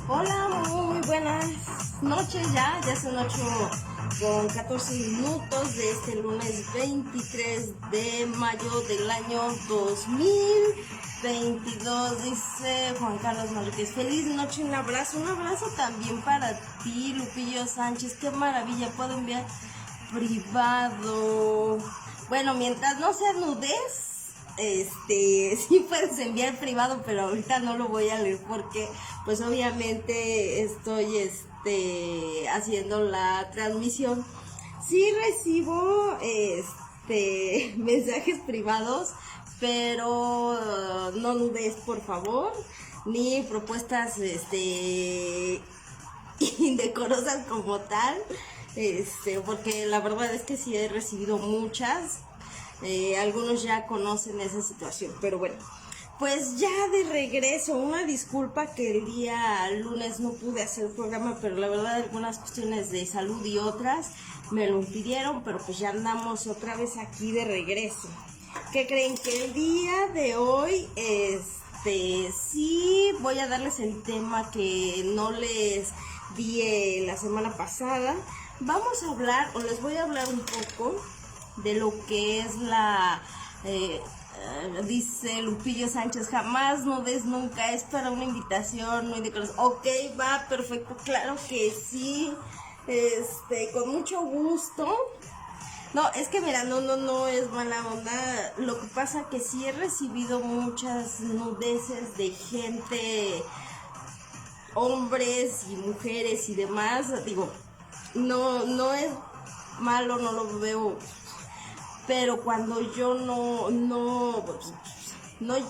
Hola, muy buenas noches ya son 8:14 de este lunes 23 de mayo del año 2022, dice Juan Carlos Manríquez. Feliz noche, un abrazo también para ti, Lupillo Sánchez, qué maravilla, puedo enviar privado. Bueno, mientras no sea nudez, sí puedes enviar privado, pero ahorita no lo voy a leer porque pues obviamente estoy haciendo la transmisión. Sí recibo mensajes privados, pero no nudes, por favor, ni propuestas indecorosas como tal, porque la verdad es que sí he recibido muchas. Algunos ya conocen esa situación, pero bueno, pues ya de regreso. Una disculpa que el día lunes no pude hacer el programa, pero la verdad algunas cuestiones de salud y otras me lo impidieron, pero pues ya andamos otra vez aquí de regreso. ¿Qué creen? Que el día de hoy sí voy a darles el tema que no les di la semana pasada. Vamos a hablar, o les voy a hablar un poco de lo que es dice Lupillo Sánchez, jamás no des nunca, es para una invitación, no indicas. Ok, va, perfecto, claro que sí, con mucho gusto. No, es que mira, no es mala onda. Lo que pasa que sí he recibido muchas nudeces de gente, hombres y mujeres y demás. Digo, no es malo, no lo veo, pero cuando yo no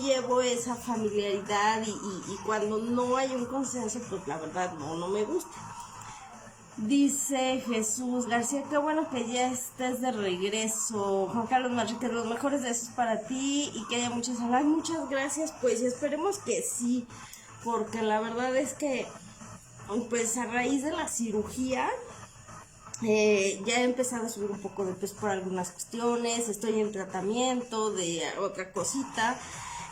llevo esa familiaridad y cuando no hay un consenso, pues la verdad no me gusta. Dice Jesús García, qué bueno que ya estés de regreso. Juan Carlos Manríquez, los mejores deseos para ti y que haya muchas salud. Muchas gracias, pues esperemos que sí, porque la verdad es que pues a raíz de la cirugía ya he empezado a subir un poco de peso por algunas cuestiones, estoy en tratamiento de otra cosita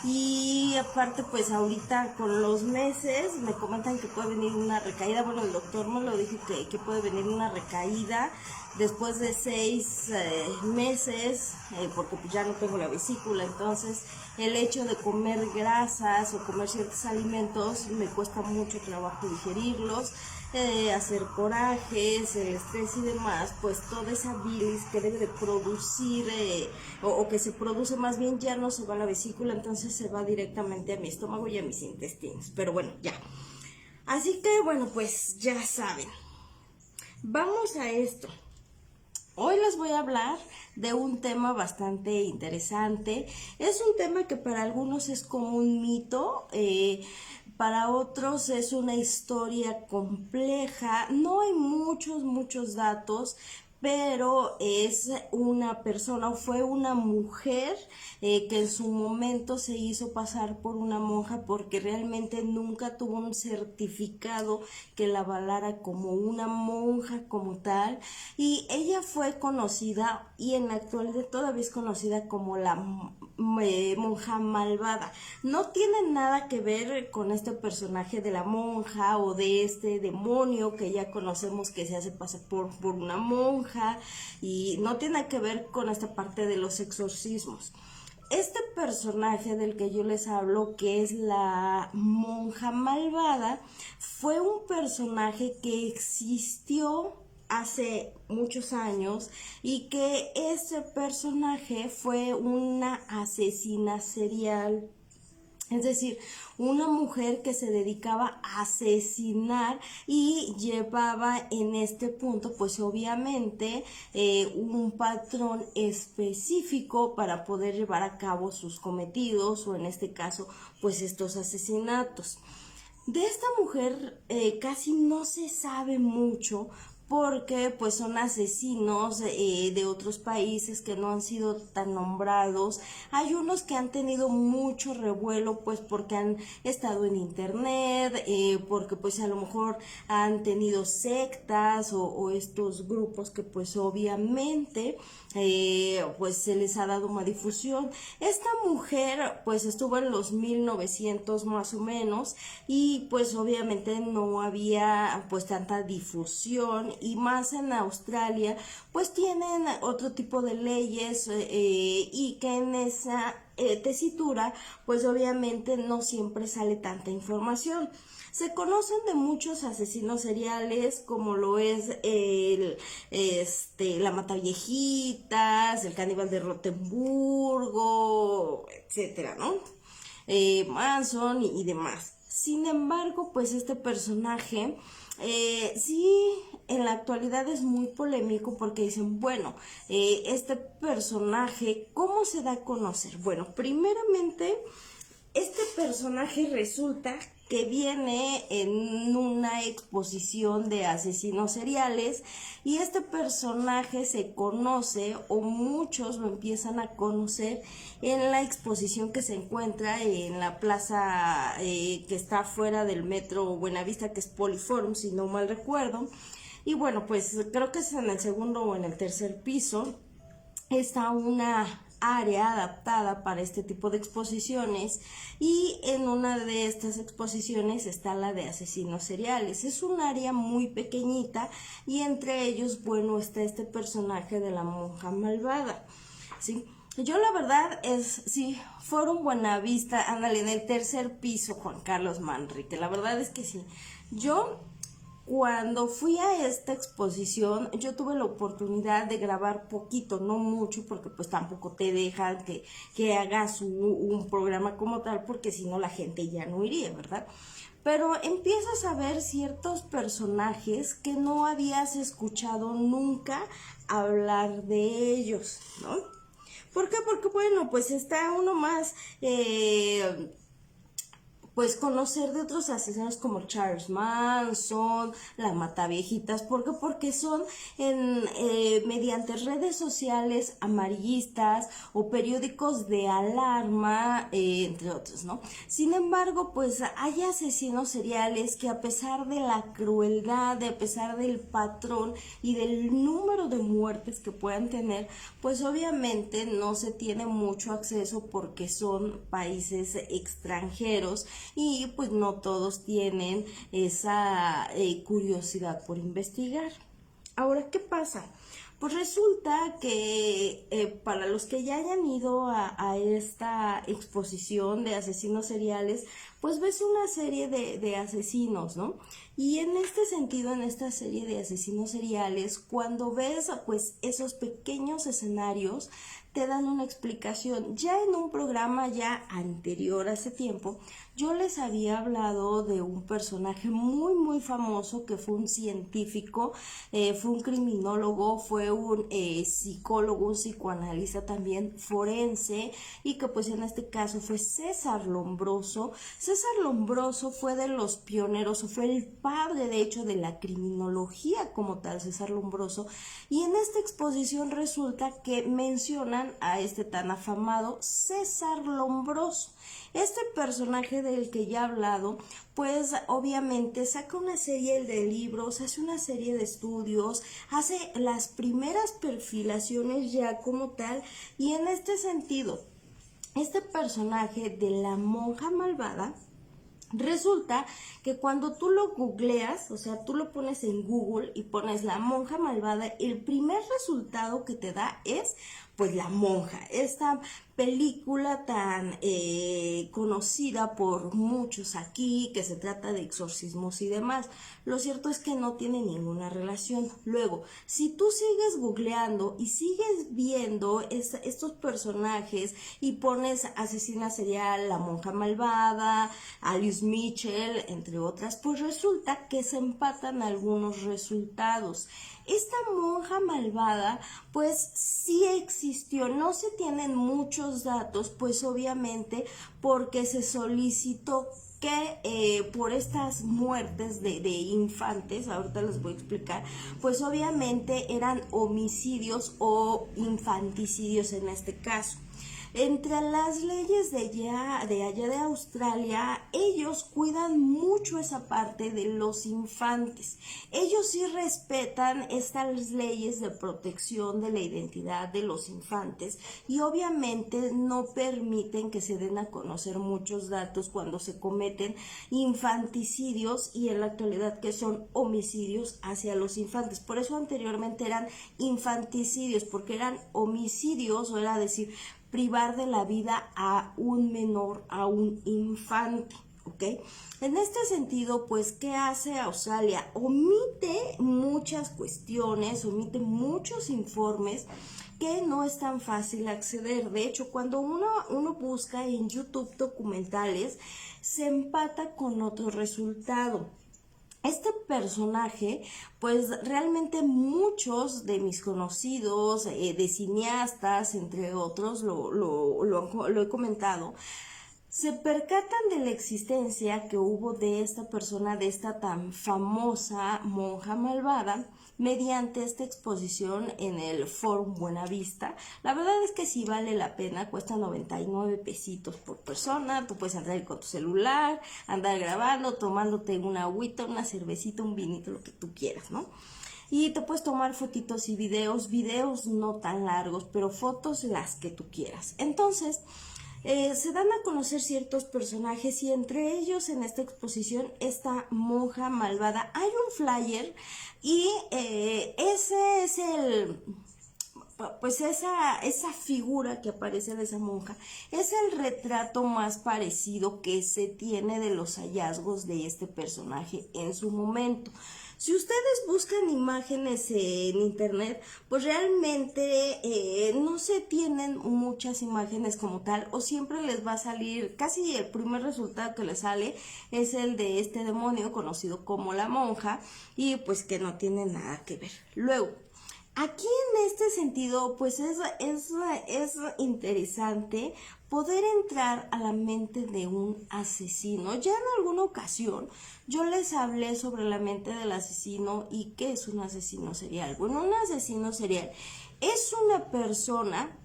y aparte pues ahorita con los meses me comentan que puede venir una recaída. Bueno, el doctor me lo dijo que puede venir una recaída después de 6 meses, porque pues ya no tengo la vesícula. Entonces el hecho de comer grasas o comer ciertos alimentos me cuesta mucho trabajo digerirlos, hacer corajes, el estrés y demás, pues toda esa bilis que debe de producir o que se produce más bien ya no se va a la vesícula, entonces se va directamente a mi estómago y a mis intestinos. Pero bueno, ya. Así que bueno, pues ya saben. Vamos a esto. Hoy les voy a hablar de un tema bastante interesante. Es un tema que para algunos es como un mito, para otros es una historia compleja. No hay muchos datos, pero es una persona o fue una mujer que en su momento se hizo pasar por una monja porque realmente nunca tuvo un certificado que la avalara como una monja como tal, y ella fue conocida y en la actualidad todavía es conocida como la monja malvada. No tiene nada que ver con este personaje de la monja o de este demonio que ya conocemos que se hace pasar por una monja, y no tiene nada que ver con esta parte de los exorcismos. Este personaje del que yo les hablo, que es la monja malvada, fue un personaje que existió hace muchos años, y que ese personaje fue una asesina serial. Es decir, una mujer que se dedicaba a asesinar y llevaba en este punto, pues obviamente, un patrón específico para poder llevar a cabo sus cometidos, o en este caso, pues estos asesinatos. De esta mujer casi no se sabe mucho, porque pues son asesinos de otros países que no han sido tan nombrados. Hay unos que han tenido mucho revuelo pues porque han estado en internet, porque pues a lo mejor han tenido sectas o estos grupos que pues obviamente pues se les ha dado más difusión. Esta mujer pues estuvo en los 1900 más o menos, y pues obviamente no había pues tanta difusión, y más en Australia pues tienen otro tipo de leyes, y que en esa tesitura pues obviamente no siempre sale tanta información. Se conocen de muchos asesinos seriales, como lo es la Mataviejitas, el caníbal de Rotemburgo, etcétera, ¿no? Manson y demás. Sin embargo, pues este personaje sí en la actualidad es muy polémico, porque dicen, bueno, este personaje, ¿cómo se da a conocer? Bueno, primeramente, este personaje resulta que viene en una exposición de asesinos seriales, y este personaje se conoce, o muchos lo empiezan a conocer, en la exposición que se encuentra en la plaza que está fuera del metro Buenavista, que es Poliforum, si no mal recuerdo. Y bueno, pues creo que es en el segundo o en el tercer piso. Está una área adaptada para este tipo de exposiciones, y en una de estas exposiciones está la de asesinos seriales. Es un área muy pequeñita, y entre ellos, bueno, está este personaje de la monja malvada, ¿sí? Yo la verdad es, sí, Forum Buenavista, ándale, en el tercer piso, Juan Carlos Manrique, la verdad es que sí. Yo cuando fui a esta exposición, yo tuve la oportunidad de grabar poquito, no mucho, porque pues tampoco te dejan que hagas un programa como tal, porque si no la gente ya no iría, ¿verdad? Pero empiezas a ver ciertos personajes que no habías escuchado nunca hablar de ellos, ¿no? ¿Por qué? Porque bueno, pues está uno más... pues conocer de otros asesinos como Charles Manson, la Mataviejitas. ¿Por qué? Porque son mediante redes sociales amarillistas o periódicos de alarma, entre otros, ¿no? Sin embargo, pues hay asesinos seriales que, a pesar de la crueldad, a pesar del patrón y del número de muertes que puedan tener, pues obviamente no se tiene mucho acceso, porque son países extranjeros, y pues no todos tienen esa curiosidad por investigar. Ahora, ¿qué pasa? Pues resulta que para los que ya hayan ido a esta exposición de asesinos seriales, pues ves una serie de asesinos, ¿no? Y en este sentido, en esta serie de asesinos seriales, cuando ves pues esos pequeños escenarios, te dan una explicación. Ya en un programa ya anterior, hace tiempo, yo les había hablado de un personaje muy muy famoso, que fue un científico, fue un criminólogo, fue un psicólogo, un psicoanalista también forense, y que pues en este caso fue César Lombroso. César Lombroso fue de los pioneros, o fue el padre de hecho de la criminología como tal, César Lombroso, y en esta exposición resulta que mencionan a este tan afamado César Lombroso. Este personaje del que ya he hablado, pues obviamente saca una serie de libros, hace una serie de estudios, hace las primeras perfilaciones ya como tal, y en este sentido, este personaje de la monja malvada, resulta que cuando tú lo googleas, o sea, tú lo pones en Google y pones la monja malvada, el primer resultado que te da es, pues, La Monja, esta película tan conocida por muchos aquí, que se trata de exorcismos y demás. Lo cierto es que no tiene ninguna relación. Luego, si tú sigues googleando y sigues viendo estos personajes y pones asesina serial, la monja malvada, Alice Mitchell, entre otras, pues resulta que se empatan algunos resultados. Esta monja malvada, pues sí existió, no se tienen muchos datos, pues obviamente porque se solicitó que por estas muertes de infantes, ahorita les voy a explicar, pues obviamente eran homicidios o infanticidios en este caso. Entre las leyes de allá de Australia, ellos cuidan mucho esa parte de los infantes. Ellos sí respetan estas leyes de protección de la identidad de los infantes, y obviamente no permiten que se den a conocer muchos datos cuando se cometen infanticidios, y en la actualidad que son homicidios hacia los infantes. Por eso anteriormente eran infanticidios, porque eran homicidios, o era decir, privar de la vida a un menor, a un infante, ¿ok? En este sentido, pues, ¿qué hace Australia? Omite muchas cuestiones, omite muchos informes que no es tan fácil acceder. De hecho, cuando uno busca en YouTube documentales, se empata con otro resultado. Este personaje, pues realmente muchos de mis conocidos, de cineastas, entre otros, lo he comentado, se percatan de la existencia que hubo de esta persona, de esta tan famosa monja malvada, mediante esta exposición en el Fórum Buenavista. La verdad es que sí vale la pena, cuesta 99 pesitos por persona. Tú puedes andar con tu celular, andar grabando, tomándote una agüita, una cervecita, un vinito, lo que tú quieras, ¿no? Y te puedes tomar fotitos y videos no tan largos, pero fotos las que tú quieras. Entonces, se dan a conocer ciertos personajes, y entre ellos en esta exposición esta monja malvada. Hay un flyer, y ese es pues esa figura que aparece de esa monja es el retrato más parecido que se tiene de los hallazgos de este personaje en su momento. Si ustedes buscan imágenes en internet, pues realmente no se tienen muchas imágenes como tal, o siempre les va a salir, casi el primer resultado que les sale es el de este demonio conocido como la monja, y pues que no tiene nada que ver. Luego, aquí en este sentido, pues es interesante poder entrar a la mente de un asesino. Ya en alguna ocasión yo les hablé sobre la mente del asesino y qué es un asesino serial. Bueno, un asesino serial es una persona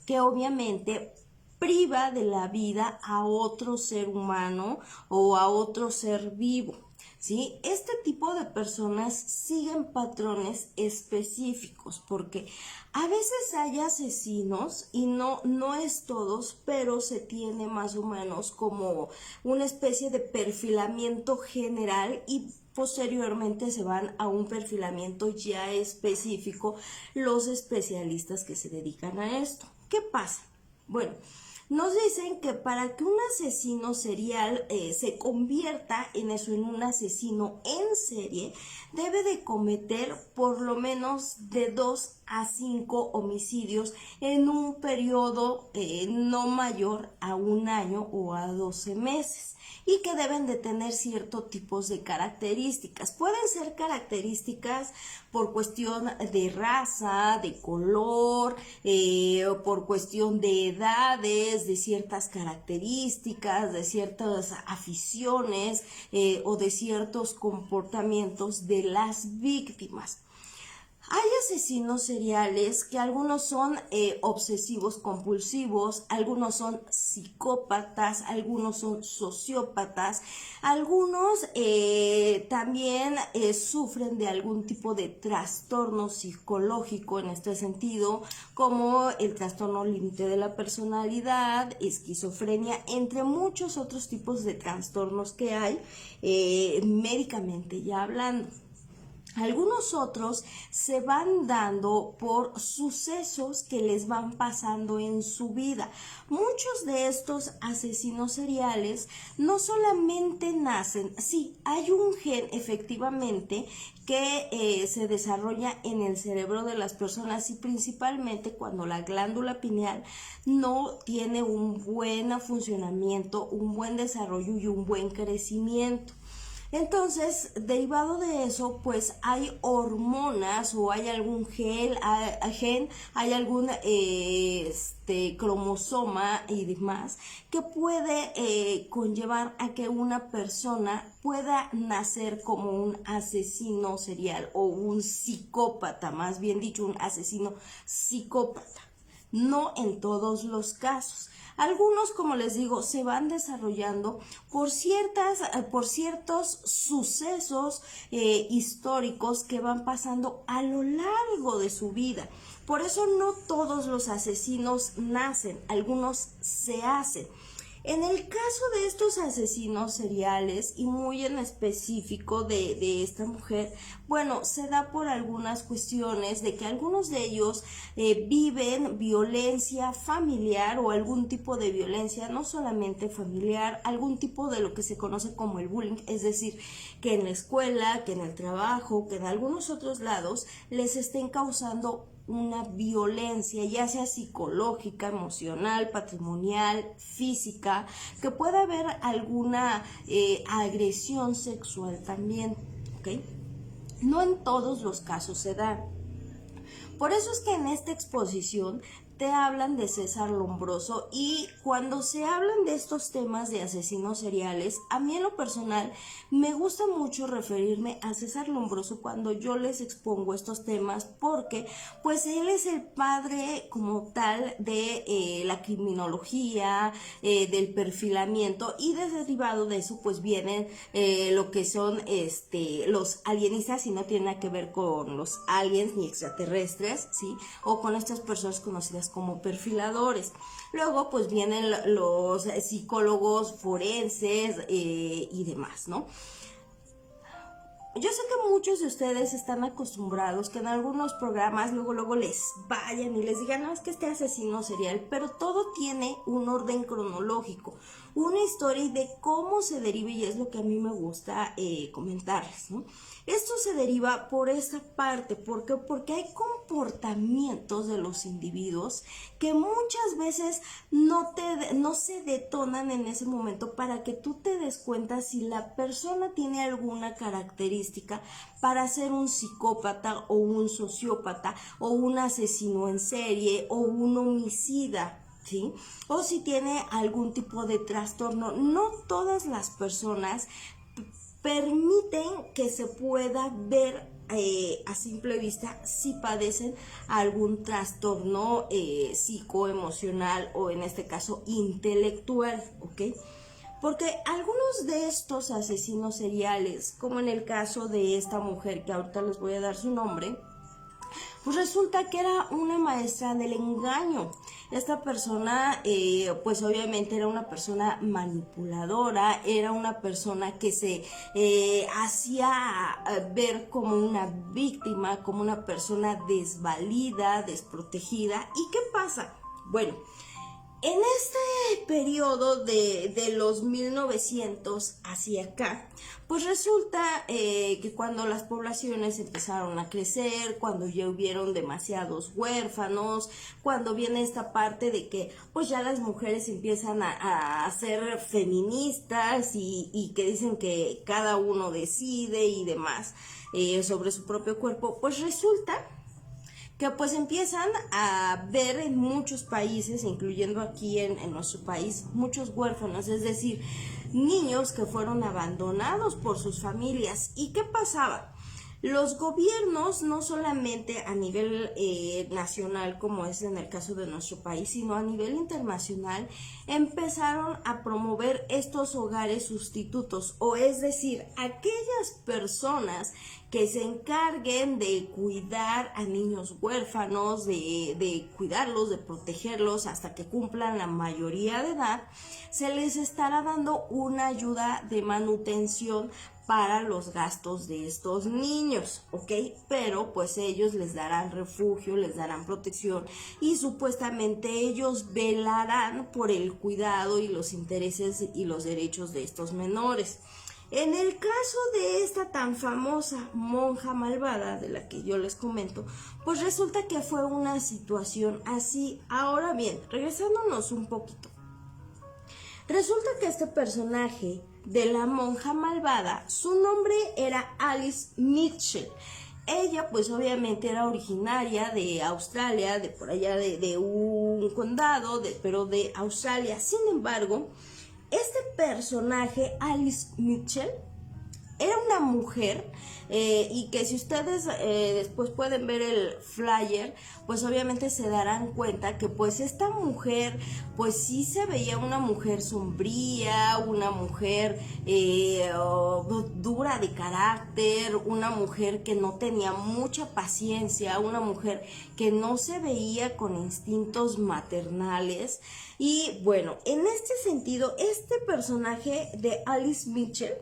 que obviamente priva de la vida a otro ser humano o a otro ser vivo, ¿sí? Este tipo de personas siguen patrones específicos, porque a veces hay asesinos, y no es todos, pero se tiene más o menos como una especie de perfilamiento general, y posteriormente se van a un perfilamiento ya específico los especialistas que se dedican a esto. ¿Qué pasa? Bueno, nos dicen que para que un asesino serial se convierta en eso, en un asesino en serie, debe de cometer por lo menos de 2 a 5 homicidios en un periodo no mayor a 1 año o a 12 meses, y que deben de tener ciertos tipos de características. Pueden ser características por cuestión de raza, de color, por cuestión de edades, de ciertas características, de ciertas aficiones o de ciertos comportamientos de las víctimas. Hay asesinos seriales que algunos son obsesivos compulsivos, algunos son psicópatas, algunos son sociópatas, algunos también sufren de algún tipo de trastorno psicológico en este sentido, como el trastorno límite de la personalidad, esquizofrenia, entre muchos otros tipos de trastornos que hay médicamente ya hablando. Algunos otros se van dando por sucesos que les van pasando en su vida. Muchos de estos asesinos seriales no solamente nacen, sí, hay un gen efectivamente que se desarrolla en el cerebro de las personas, y principalmente cuando la glándula pineal no tiene un buen funcionamiento, un buen desarrollo y un buen crecimiento. Entonces, derivado de eso, pues hay hormonas o hay algún gen, hay algún cromosoma y demás que puede conllevar a que una persona pueda nacer como un asesino serial o un psicópata, más bien dicho, un asesino psicópata. No en todos los casos. Algunos, como les digo, se van desarrollando por ciertos sucesos históricos que van pasando a lo largo de su vida. Por eso no todos los asesinos nacen, algunos se hacen. En el caso de estos asesinos seriales, y muy en específico de esta mujer, bueno, se da por algunas cuestiones de que algunos de ellos viven violencia familiar o algún tipo de violencia, no solamente familiar, algún tipo de lo que se conoce como el bullying, es decir, que en la escuela, que en el trabajo, que en algunos otros lados les estén causando una violencia, ya sea psicológica, emocional, patrimonial, física, que pueda haber alguna agresión sexual también, ¿ok? No en todos los casos se da. Por eso es que en esta exposición te hablan de César Lombroso, y cuando se hablan de estos temas de asesinos seriales, a mí en lo personal me gusta mucho referirme a César Lombroso cuando yo les expongo estos temas, porque pues él es el padre como tal de la criminología, del perfilamiento, y derivado de eso pues vienen lo que son los alienistas, y no tiene nada que ver con los aliens ni extraterrestres, ¿sí? O con estas personas conocidas como perfiladores. Luego pues vienen los psicólogos forenses y demás, ¿no? Yo sé que muchos de ustedes están acostumbrados que en algunos programas luego les vayan y les digan, no, es que este asesino serial, pero todo tiene un orden cronológico, una historia y de cómo se deriva, y es lo que a mí me gusta comentarles, ¿no? Esto se deriva por esta parte, ¿por qué? Porque hay comportamientos de los individuos que muchas veces no se detonan en ese momento para que tú te des cuenta si la persona tiene alguna característica para ser un psicópata o un sociópata o un asesino en serie o un homicida, ¿sí? O si tiene algún tipo de trastorno. No todas las personas permiten que se pueda ver a simple vista si padecen algún trastorno psicoemocional o en este caso intelectual, ¿ok? Porque algunos de estos asesinos seriales, como en el caso de esta mujer que ahorita les voy a dar su nombre, pues resulta que era una maestra del engaño. Esta persona, pues obviamente era una persona manipuladora, era una persona que se hacía ver como una víctima, como una persona desvalida, desprotegida. ¿Y qué pasa? Bueno, En este periodo de los 1900 hacia acá, pues resulta que cuando las poblaciones empezaron a crecer, cuando ya hubieron demasiados huérfanos, cuando viene esta parte de que pues ya las mujeres empiezan a ser feministas y que dicen que cada uno decide y demás sobre su propio cuerpo, pues resulta que pues empiezan a ver en muchos países, incluyendo aquí en nuestro país, muchos huérfanos, es decir, niños que fueron abandonados por sus familias. ¿Y qué pasaba? Los gobiernos, no solamente a nivel nacional, como es en el caso de nuestro país, sino a nivel internacional, empezaron a promover estos hogares sustitutos, o es decir, aquellas personas que se encarguen de cuidar a niños huérfanos, de cuidarlos, de protegerlos hasta que cumplan la mayoría de edad, se les estará dando una ayuda de manutención para los gastos de estos niños, ¿ok? Pero pues ellos les darán refugio, les darán protección y supuestamente ellos velarán por el cuidado y los intereses y los derechos de estos menores. En el caso de esta tan famosa monja malvada de la que yo les comento, pues resulta que fue una situación así. Ahora bien, regresándonos un poquito. Resulta que este personaje de la monja malvada, su nombre era Alice Mitchell. Ella pues obviamente era originaria de Australia, de por allá de un condado, pero de Australia. Sin embargo, este personaje, Alice Mitchell, era una mujer y que si ustedes después pueden ver el flyer, pues obviamente se darán cuenta que pues esta mujer pues sí se veía una mujer sombría, una mujer dura de carácter, una mujer que no tenía mucha paciencia, una mujer que no se veía con instintos maternales. Y bueno, en este sentido, este personaje de Alice Mitchell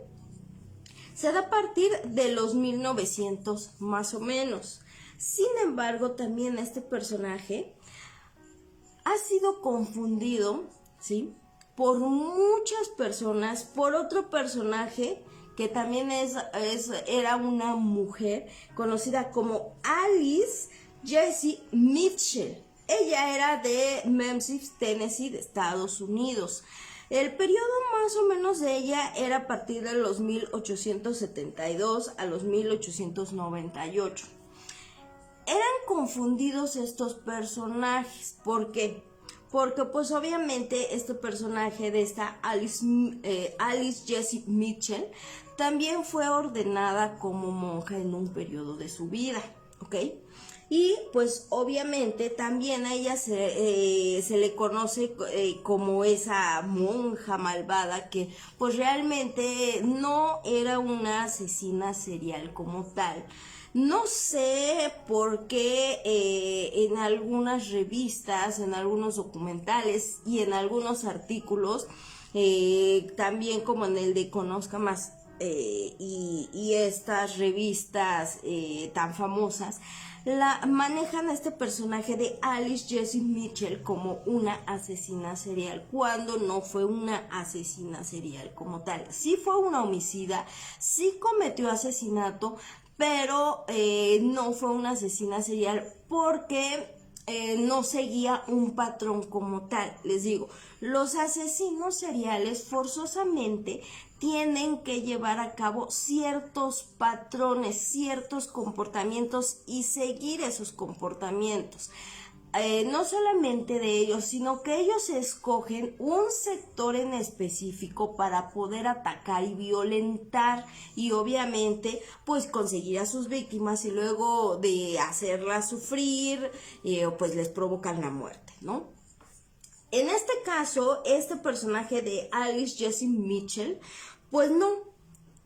se da a partir de los 1900 más o menos. Sin embargo, también este personaje ha sido confundido, ¿sí?, por muchas personas, por otro personaje que también era una mujer conocida como Alice Jessie Mitchell. Ella era de Memphis, Tennessee, de Estados Unidos. El periodo más o menos de ella era a partir de los 1872 a los 1898. Eran confundidos estos personajes. ¿Por qué? Porque pues obviamente este personaje de esta Alice Jessie Mitchell también fue ordenada como monja en un periodo de su vida, ¿ok? Y pues obviamente también a ella se le conoce como esa monja malvada que pues realmente no era una asesina serial como tal. No sé por qué en algunas revistas, en algunos documentales y en algunos artículos, también como en el de Conozca Más y estas revistas tan famosas, manejan a este personaje de Alice Jessie Mitchell como una asesina serial, cuando no fue una asesina serial como tal. Sí fue una homicida, sí cometió asesinato, pero no fue una asesina serial porque no seguía un patrón como tal. Les digo, los asesinos seriales forzosamente tienen que llevar a cabo ciertos patrones, ciertos comportamientos y seguir esos comportamientos. No solamente de ellos, sino que ellos escogen un sector en específico para poder atacar y violentar y obviamente pues conseguir a sus víctimas y luego de hacerlas sufrir pues les provocan la muerte, ¿no? En este caso, este personaje de Alice Jessie Mitchell, pues no,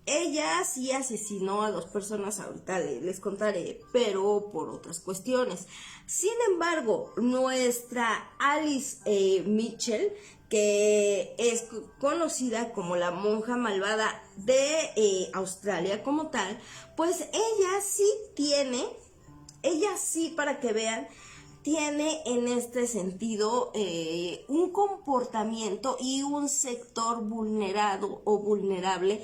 ella sí asesinó a 2 personas, ahorita les contaré, pero por otras cuestiones. Sin embargo, nuestra Alice Mitchell, que es conocida como la monja malvada de Australia como tal, pues ella sí, para que vean, tiene en este sentido un comportamiento y un sector vulnerado o vulnerable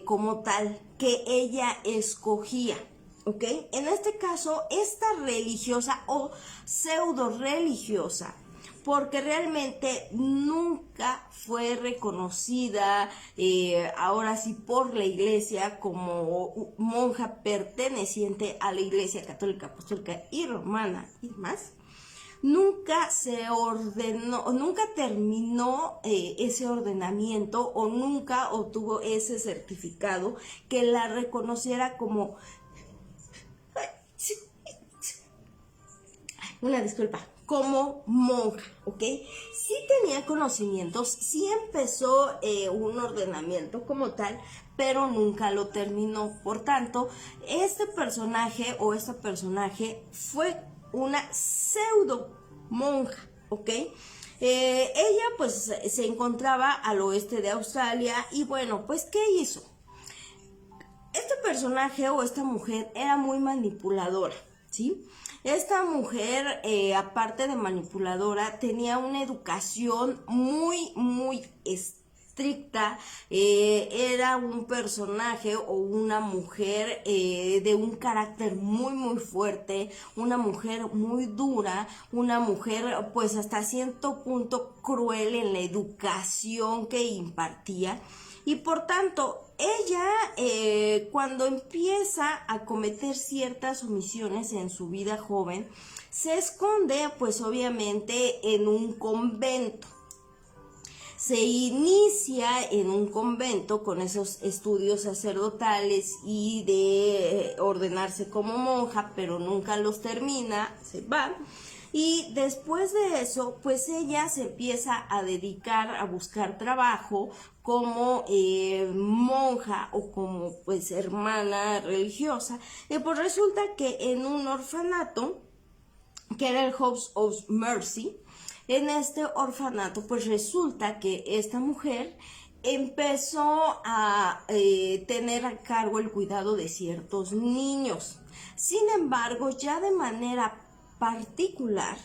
como tal que ella escogía. ¿Ok? En este caso, esta religiosa o pseudo religiosa, porque realmente nunca fue reconocida, ahora sí, por la iglesia como monja perteneciente a la Iglesia Católica, Apostólica y Romana y demás. Nunca se ordenó, nunca terminó ese ordenamiento o nunca obtuvo ese certificado que la reconociera como... Una disculpa, como monja, ¿ok? Sí tenía conocimientos, sí empezó un ordenamiento como tal, pero nunca lo terminó. Por tanto, este personaje o esta personaje fue una pseudo monja, ¿ok? Ella pues se encontraba al oeste de Australia y bueno, pues ¿qué hizo? Este personaje o esta mujer era muy manipuladora, ¿sí? Esta mujer, aparte de manipuladora, tenía una educación muy estricta. Era un personaje o una mujer de un carácter muy fuerte, una mujer muy dura, una mujer pues hasta cierto punto cruel en la educación que impartía. Y por tanto, ella cuando empieza a cometer ciertas omisiones en su vida joven, se esconde pues obviamente en un convento. Se inicia en un convento con esos estudios sacerdotales y de ordenarse como monja, pero nunca los termina, se va. Y después de eso, pues ella se empieza a dedicar a buscar trabajo como monja o como pues hermana religiosa. Y pues resulta que en un orfanato, que era el House of Mercy, en este orfanato pues resulta que esta mujer empezó a tener a cargo el cuidado de ciertos niños. Sin embargo, ya de manera particular,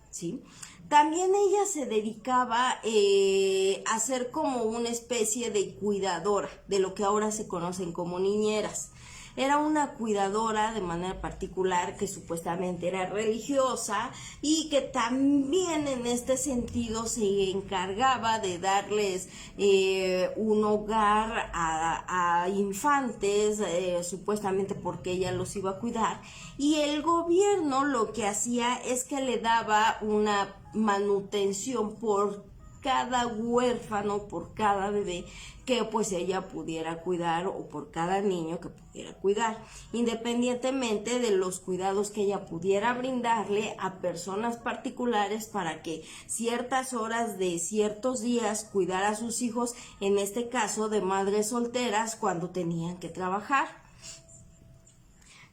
¿sí? También ella se dedicaba a ser como una especie de cuidadora de lo que ahora se conocen como niñeras. Era una cuidadora de manera particular que supuestamente era religiosa y que también en este sentido se encargaba de darles un hogar a infantes, supuestamente porque ella los iba a cuidar. Y el gobierno lo que hacía es que le daba una manutención por cada huérfano, por cada bebé que pues ella pudiera cuidar o por cada niño que pudiera cuidar, independientemente de los cuidados que ella pudiera brindarle a personas particulares para que ciertas horas de ciertos días cuidara a sus hijos, en este caso de madres solteras cuando tenían que trabajar.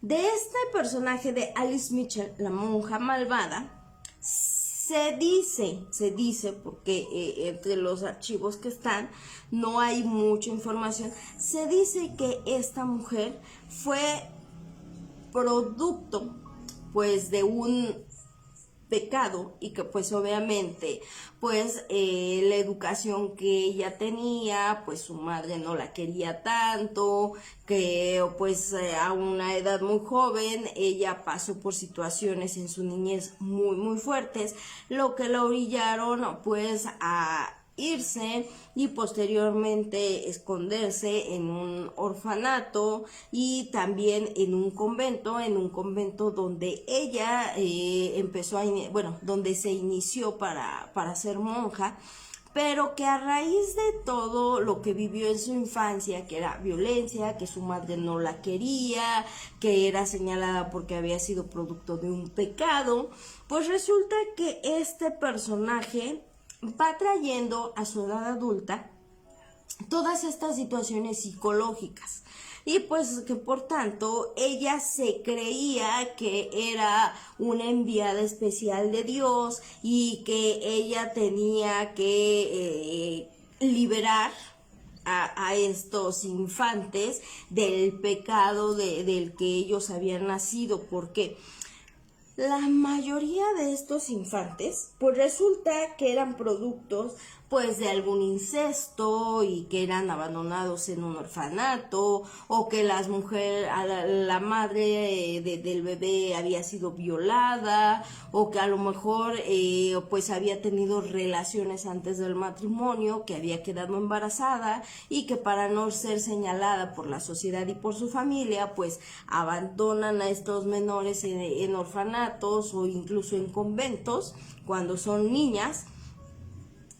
De este personaje de Alice Mitchell, la monja malvada, se dice, porque entre los archivos que están no hay mucha información, se dice que esta mujer fue producto pues de un pecado y que pues obviamente pues la educación que ella tenía, pues su madre no la quería tanto, que pues a una edad muy joven ella pasó por situaciones en su niñez muy fuertes, lo que la orillaron pues a irse y posteriormente esconderse en un orfanato y también en un convento donde ella empezó a, bueno, donde se inició para ser monja, pero que a raíz de todo lo que vivió en su infancia, que era violencia, que su madre no la quería, que era señalada porque había sido producto de un pecado, pues resulta que este personaje va trayendo a su edad adulta todas estas situaciones psicológicas y pues que por tanto ella se creía que era una enviada especial de Dios y que ella tenía que liberar a estos infantes del pecado del que ellos habían nacido, porque La mayoría de estos infantes, pues resulta que eran productos pues de algún incesto y que eran abandonados en un orfanato, o que las mujeres, la madre del bebé había sido violada, o que a lo mejor pues había tenido relaciones antes del matrimonio, que había quedado embarazada y que para no ser señalada por la sociedad y por su familia, pues abandonan a estos menores en orfanatos o incluso en conventos cuando son niñas,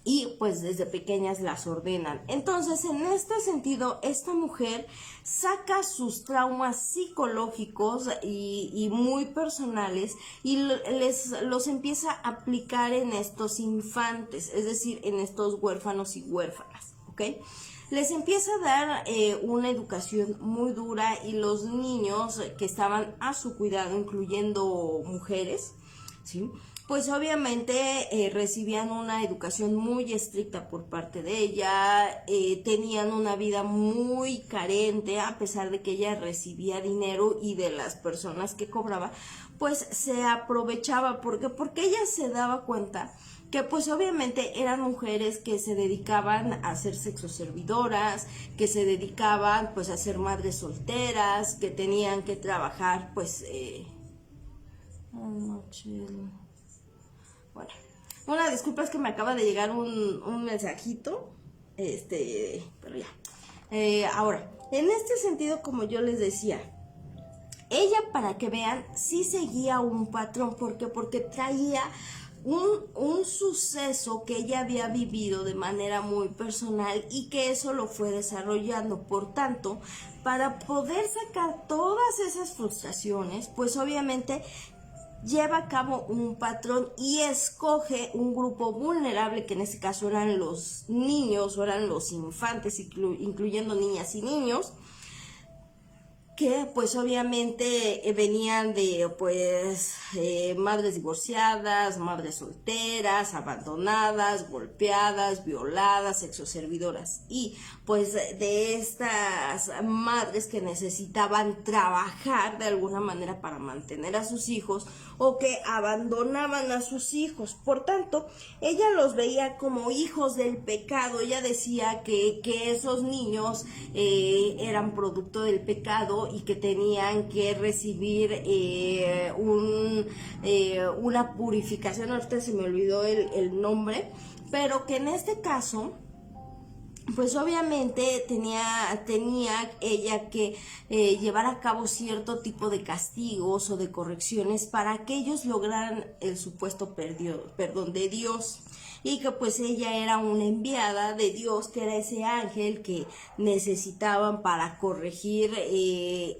y pues desde pequeñas las ordenan. Entonces, en este sentido, esta mujer saca sus traumas psicológicos y muy personales y los empieza a aplicar en estos infantes, es decir, en estos huérfanos y huérfanas, ¿ok? Les empieza a dar una educación muy dura, y los niños que estaban a su cuidado, incluyendo mujeres, ¿sí?, pues obviamente recibían una educación muy estricta por parte de ella, tenían una vida muy carente, a pesar de que ella recibía dinero y de las personas que cobraba, pues se aprovechaba, porque ella se daba cuenta que pues obviamente eran mujeres que se dedicaban a ser sexoservidoras, que se dedicaban pues a ser madres solteras, que tenían que trabajar pues... Bueno, una disculpa, es que me acaba de llegar un mensajito, pero ya. Ahora, en este sentido, como yo les decía, ella, para que vean, sí seguía un patrón. ¿Por qué? Porque traía un suceso que ella había vivido de manera muy personal y que eso lo fue desarrollando. Por tanto, para poder sacar todas esas frustraciones, pues obviamente lleva a cabo un patrón y escoge un grupo vulnerable, que en este caso eran los niños o eran los infantes, incluyendo niñas y niños, que pues obviamente venían de pues madres divorciadas, madres solteras, abandonadas, golpeadas, violadas, sexoservidoras, y pues de estas madres que necesitaban trabajar de alguna manera para mantener a sus hijos, o que abandonaban a sus hijos. Por tanto, ella los veía como hijos del pecado. Ella decía que esos niños eran producto del pecado y que tenían que recibir una purificación. Ahorita se me olvidó el nombre, pero que en este caso pues obviamente tenía ella que llevar a cabo cierto tipo de castigos o de correcciones para que ellos lograran el supuesto perdón de Dios, y que pues ella era una enviada de Dios, que era ese ángel que necesitaban para corregir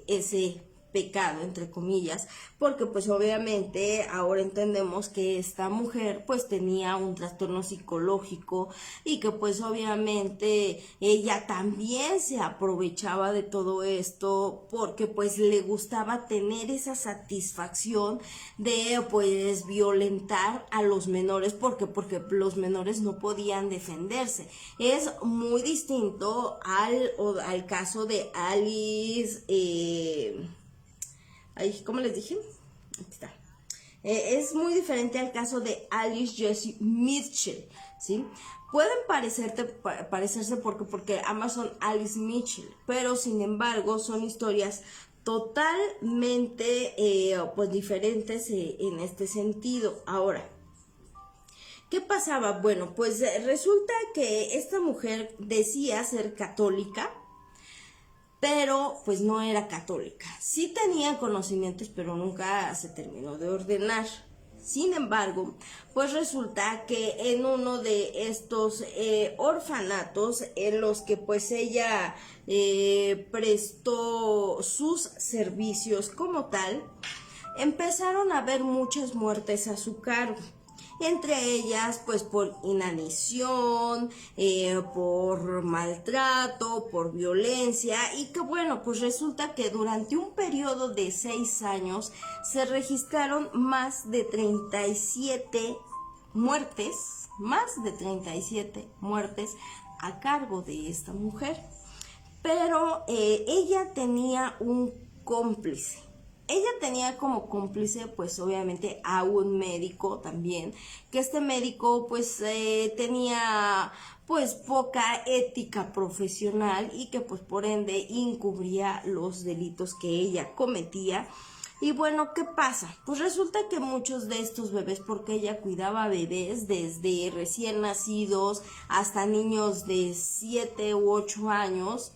ese pecado, entre comillas, porque pues obviamente ahora entendemos que esta mujer pues tenía un trastorno psicológico, y que pues obviamente ella también se aprovechaba de todo esto, porque pues le gustaba tener esa satisfacción de pues violentar a los menores, porque los menores no podían defenderse. Es muy distinto al caso de Alice, ¿cómo les dije? Aquí está. Es muy diferente al caso de Alice Jessie Mitchell, ¿sí? Pueden parecerse porque ambas son Alice Mitchell, pero sin embargo son historias totalmente pues diferentes en este sentido. Ahora, ¿qué pasaba? Bueno, pues resulta que esta mujer decía ser católica, pero pues no era católica. Sí tenía conocimientos, pero nunca se terminó de ordenar. Sin embargo, pues resulta que en uno de estos orfanatos en los que pues ella prestó sus servicios como tal, empezaron a haber muchas muertes a su cargo. Entre ellas pues por inanición, por maltrato, por violencia, y que bueno, pues resulta que durante un periodo de 6 años se registraron más de 37 muertes, a cargo de esta mujer. Pero ella tenía un cómplice. ella tenía como cómplice pues obviamente a un médico también, que este médico pues tenía pues poca ética profesional y que pues por ende encubría los delitos que ella cometía. Y bueno, ¿qué pasa? Pues resulta que muchos de estos bebés, porque ella cuidaba bebés desde recién nacidos hasta niños de 7 u 8 años,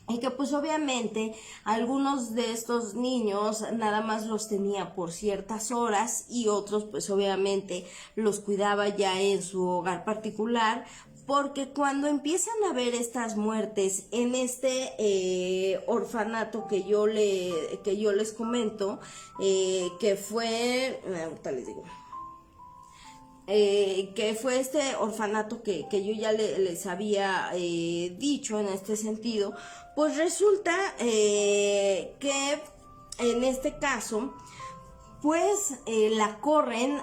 y que pues obviamente algunos de estos niños nada más los tenía por ciertas horas y otros pues obviamente los cuidaba ya en su hogar particular, porque cuando empiezan a ver estas muertes en este orfanato que yo les comento, que fue, ahorita les digo, que fue este orfanato que yo ya les había dicho en este sentido, pues resulta que en este caso pues la corren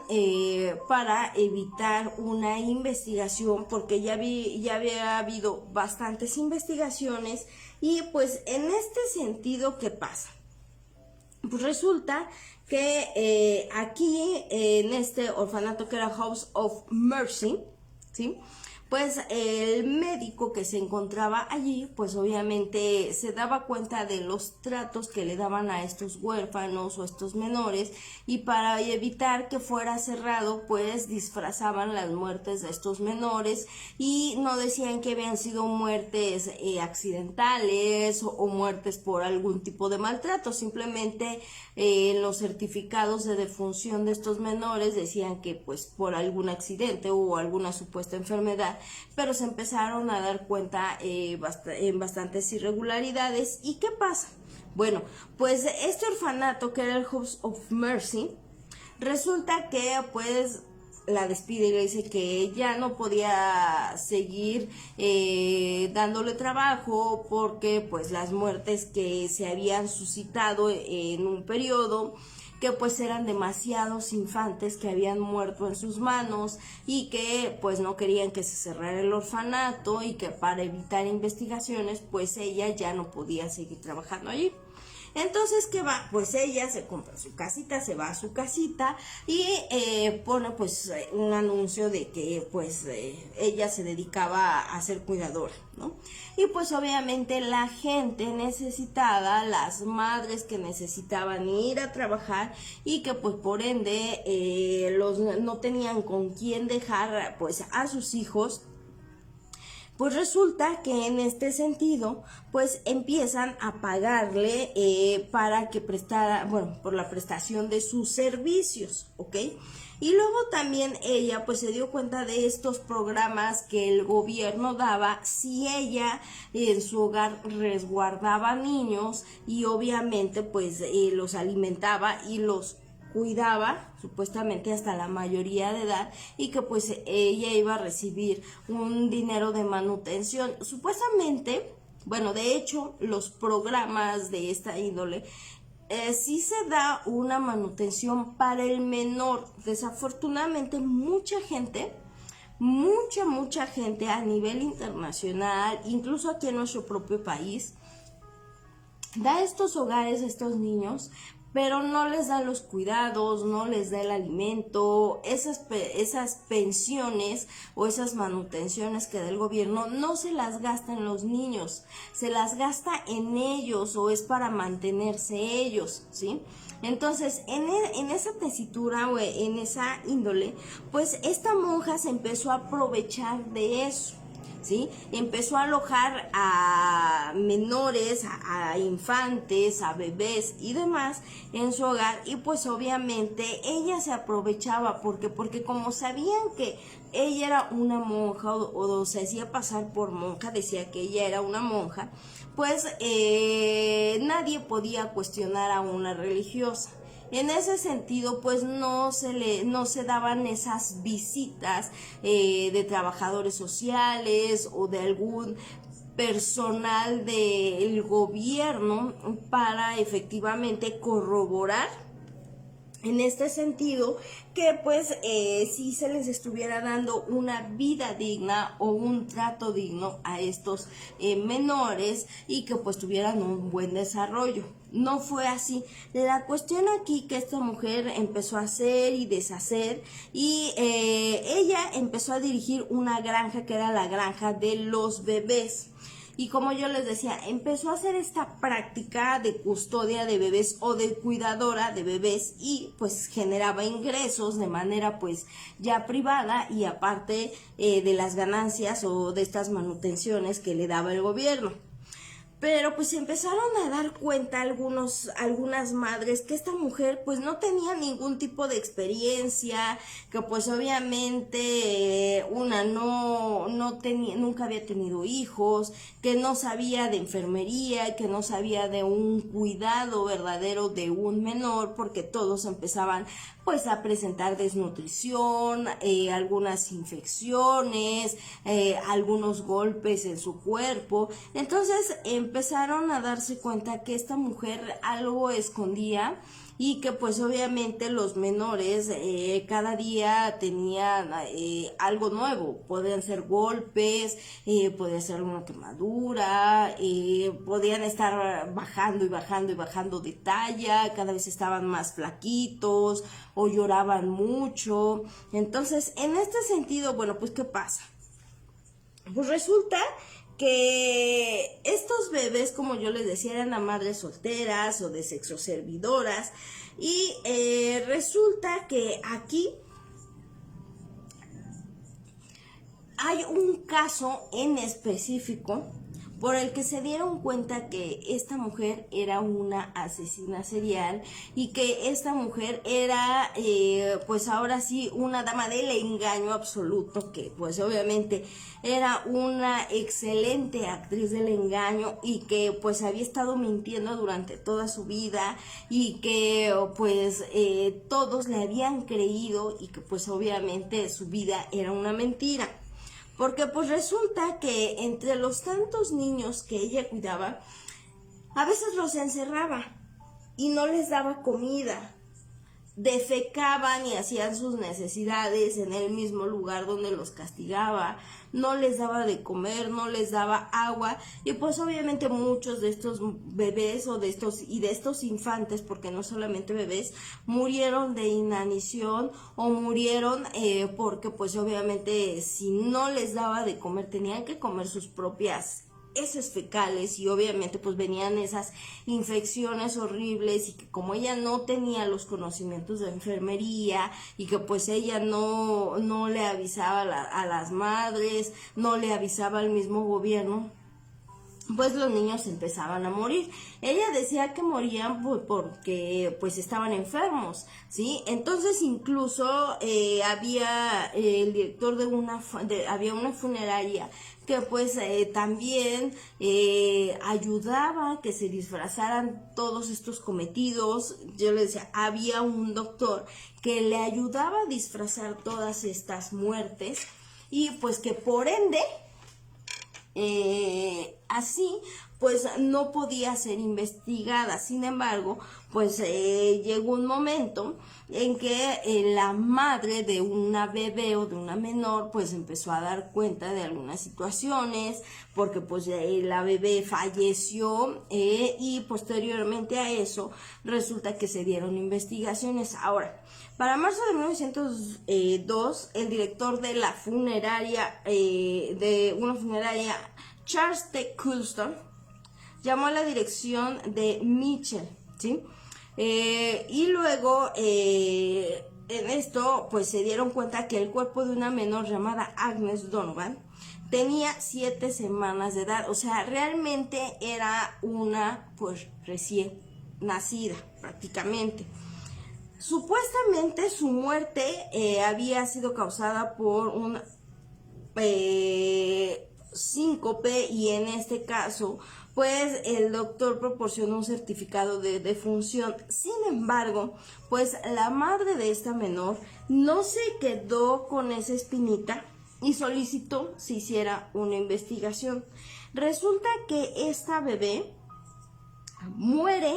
para evitar una investigación, porque ya había habido bastantes investigaciones. Y pues en este sentido, ¿qué pasa? Pues resulta que aquí en este orfanato que era House of Mercy, ¿sí? Pues el médico que se encontraba allí, pues obviamente se daba cuenta de los tratos que le daban a estos huérfanos o estos menores, y para evitar que fuera cerrado, pues disfrazaban las muertes de estos menores y no decían que habían sido muertes accidentales o muertes por algún tipo de maltrato, simplemente en los certificados de defunción de estos menores decían que pues por algún accidente o alguna supuesta enfermedad, pero se empezaron a dar cuenta en bastantes irregularidades. ¿Y qué pasa? Bueno, pues este orfanato que era el House of Mercy, resulta que pues la despide y le dice que ya no podía seguir dándole trabajo, porque pues las muertes que se habían suscitado en un periodo, que pues eran demasiados infantes que habían muerto en sus manos, y que pues no querían que se cerrara el orfanato, y que para evitar investigaciones pues ella ya no podía seguir trabajando allí. Entonces, ¿qué va? Pues ella se compra su casita, se va a su casita y pone pues un anuncio de que pues ella se dedicaba a ser cuidadora, ¿no? Y pues obviamente la gente necesitada, las madres que necesitaban ir a trabajar y que pues por ende no tenían con quién dejar pues a sus hijos, pues resulta que en este sentido, pues empiezan a pagarle para que prestara, bueno, por la prestación de sus servicios, ¿ok? Y luego también ella pues se dio cuenta de estos programas que el gobierno daba si ella en su hogar resguardaba niños, y obviamente pues los alimentaba y los cuidaba supuestamente hasta la mayoría de edad, y que pues ella iba a recibir un dinero de manutención supuestamente. Bueno, de hecho los programas de esta índole sí se da una manutención para el menor. Desafortunadamente mucha gente a nivel internacional, incluso aquí en nuestro propio país, da estos hogares a estos niños, pero no les da los cuidados, no les da el alimento, esas pensiones o esas manutenciones que da el gobierno no se las gasta en los niños, se las gasta en ellos, o es para mantenerse ellos, ¿sí? Entonces, en esa tesitura o en esa índole, pues esta monja se empezó a aprovechar de eso, ¿sí? Empezó a alojar a menores, a infantes, a bebés y demás en su hogar, y pues obviamente ella se aprovechaba porque como sabían que ella era una monja o se hacía pasar por monja, decía que ella era una monja, pues nadie podía cuestionar a una religiosa. En ese sentido, pues no se daban esas visitas de trabajadores sociales o de algún personal del gobierno para efectivamente corroborar en este sentido, que pues si se les estuviera dando una vida digna o un trato digno a estos menores y que pues tuvieran un buen desarrollo. No fue así. La cuestión aquí que esta mujer empezó a hacer y deshacer y ella empezó a dirigir una granja que era la granja de los bebés. Y como yo les decía, empezó a hacer esta práctica de custodia de bebés o de cuidadora de bebés y pues generaba ingresos de manera pues ya privada y aparte de las ganancias o de estas manutenciones que le daba el gobierno. Pero pues se empezaron a dar cuenta algunas madres que esta mujer pues no tenía ningún tipo de experiencia, que pues obviamente una no tenía, nunca había tenido hijos, que no sabía de enfermería, que no sabía de un cuidado verdadero de un menor, porque todos empezaban pues a presentar desnutrición, algunas infecciones, algunos golpes en su cuerpo. Entonces empezaron a darse cuenta que esta mujer algo escondía y que pues obviamente los menores cada día tenían algo nuevo, podían ser golpes, podía ser una quemadura, podían estar bajando y bajando y bajando de talla, cada vez estaban más flaquitos o lloraban mucho. Entonces en este sentido, bueno, pues ¿qué pasa? Pues resulta que estos bebés, como yo les decía, eran a madres solteras o de sexo servidoras y resulta que aquí hay un caso en específico por el que se dieron cuenta que esta mujer era una asesina serial y que esta mujer era pues ahora sí una dama del engaño absoluto, que pues obviamente era una excelente actriz del engaño y que pues había estado mintiendo durante toda su vida y que pues todos le habían creído y que pues obviamente su vida era una mentira. Porque pues resulta que entre los tantos niños que ella cuidaba, a veces los encerraba y no les daba comida. Defecaban y hacían sus necesidades en el mismo lugar donde los castigaba, no les daba de comer, no les daba agua y pues obviamente muchos de estos bebés o de estos infantes, porque no solamente bebés, murieron de inanición o murieron porque pues obviamente si no les daba de comer tenían que comer sus propias heces fecales y obviamente pues venían esas infecciones horribles y que como ella no tenía los conocimientos de enfermería y que pues ella no le avisaba a las madres, no le avisaba al mismo gobierno, pues los niños empezaban a morir. Ella decía que morían porque pues estaban enfermos, ¿sí? Entonces incluso había el director había una funeraria que pues también ayudaba a que se disfrazaran todos estos cometidos. Yo le decía, había un doctor que le ayudaba a disfrazar todas estas muertes y pues que por ende así pues no podía ser investigada. Sin embargo, pues llegó un momento en que la madre de una bebé o de una menor pues empezó a dar cuenta de algunas situaciones porque pues la bebé falleció y posteriormente a eso resulta que se dieron investigaciones. Ahora, para marzo de 1902, el director de la funeraria, de una funeraria, Charles T. Colston, llamó a la dirección de Mitchell, ¿sí? Y luego, en esto, pues se dieron cuenta que el cuerpo de una menor llamada Agnes Donovan tenía 7 semanas de edad, o sea, realmente era una, pues, recién nacida, prácticamente. Supuestamente su muerte había sido causada por un síncope y en este caso pues el doctor proporcionó un certificado de defunción. Sin embargo, pues la madre de esta menor no se quedó con esa espinita y solicitó se hiciera una investigación. Resulta que esta bebé muere,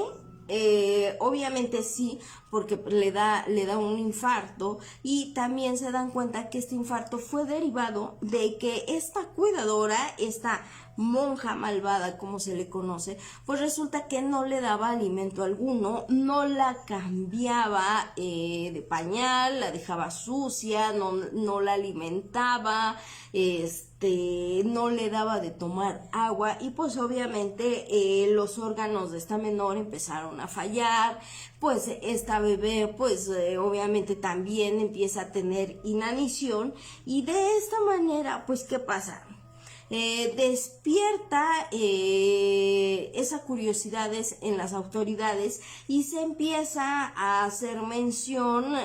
obviamente sí, porque le da un infarto, y también se dan cuenta que este infarto fue derivado de que esta cuidadora, esta monja malvada como se le conoce, pues resulta que no le daba alimento alguno, no la cambiaba de pañal, la dejaba sucia, no la alimentaba, no le daba de tomar agua, y pues obviamente los órganos de esta menor empezaron a fallar, pues esta bebé pues obviamente también empieza a tener inanición, y de esta manera pues ¿qué pasa? Despierta esa curiosidad en las autoridades, y se empieza a hacer mención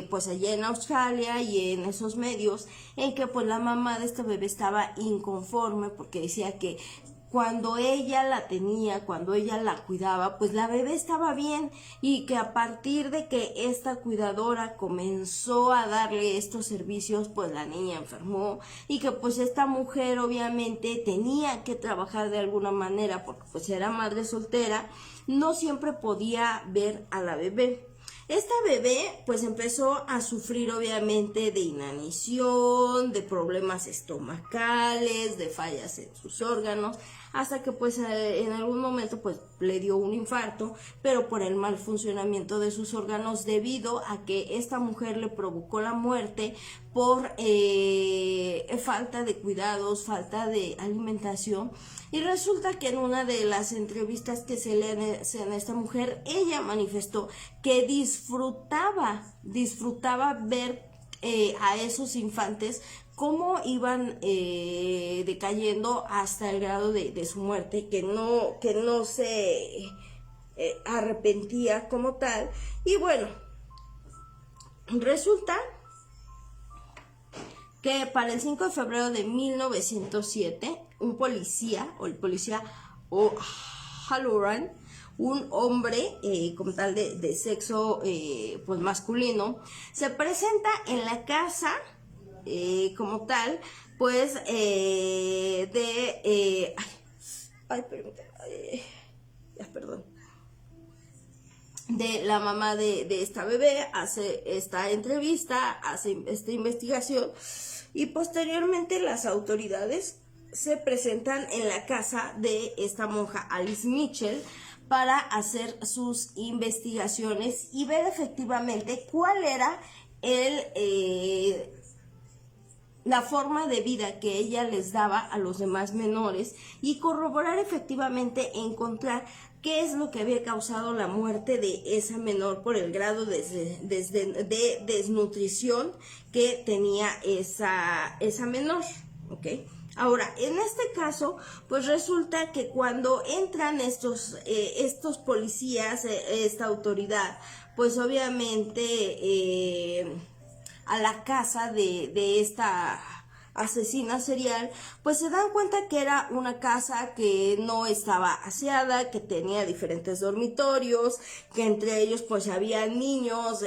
pues allá en Australia y en esos medios, en que pues la mamá de este bebé estaba inconforme porque decía que cuando ella la tenía, cuando ella la cuidaba, pues la bebé estaba bien, y que a partir de que esta cuidadora comenzó a darle estos servicios, pues la niña enfermó, y que pues esta mujer obviamente tenía que trabajar de alguna manera porque pues era madre soltera, no siempre podía ver a la bebé. Esta bebé pues empezó a sufrir obviamente de inanición, de problemas estomacales, de fallas en sus órganos, hasta que pues en algún momento pues le dio un infarto, pero por el mal funcionamiento de sus órganos, debido a que esta mujer le provocó la muerte por falta de cuidados, falta de alimentación. Y resulta que en una de las entrevistas que se le hacen a esta mujer, ella manifestó que disfrutaba ver a esos infantes cómo iban decayendo hasta el grado de su muerte, que no se arrepentía como tal. Y bueno, resulta que para el 5 de febrero de 1907, un policía, o el policía O'Halloran, un hombre como tal de sexo pues masculino, se presenta en la casa como tal, pues perdón, de la mamá de esta bebé, hace esta entrevista, hace esta investigación, y posteriormente las autoridades se presentan en la casa de esta monja Alice Mitchell para hacer sus investigaciones y ver efectivamente cuál era la forma de vida que ella les daba a los demás menores, y corroborar efectivamente, encontrar qué es lo que había causado la muerte de esa menor por el grado de desnutrición que tenía esa menor, ¿ok? Ahora, en este caso, pues resulta que cuando entran estos policías, esta autoridad, pues obviamente a la casa de esta asesina serial, pues se dan cuenta que era una casa que no estaba aseada, que tenía diferentes dormitorios, que entre ellos pues había niños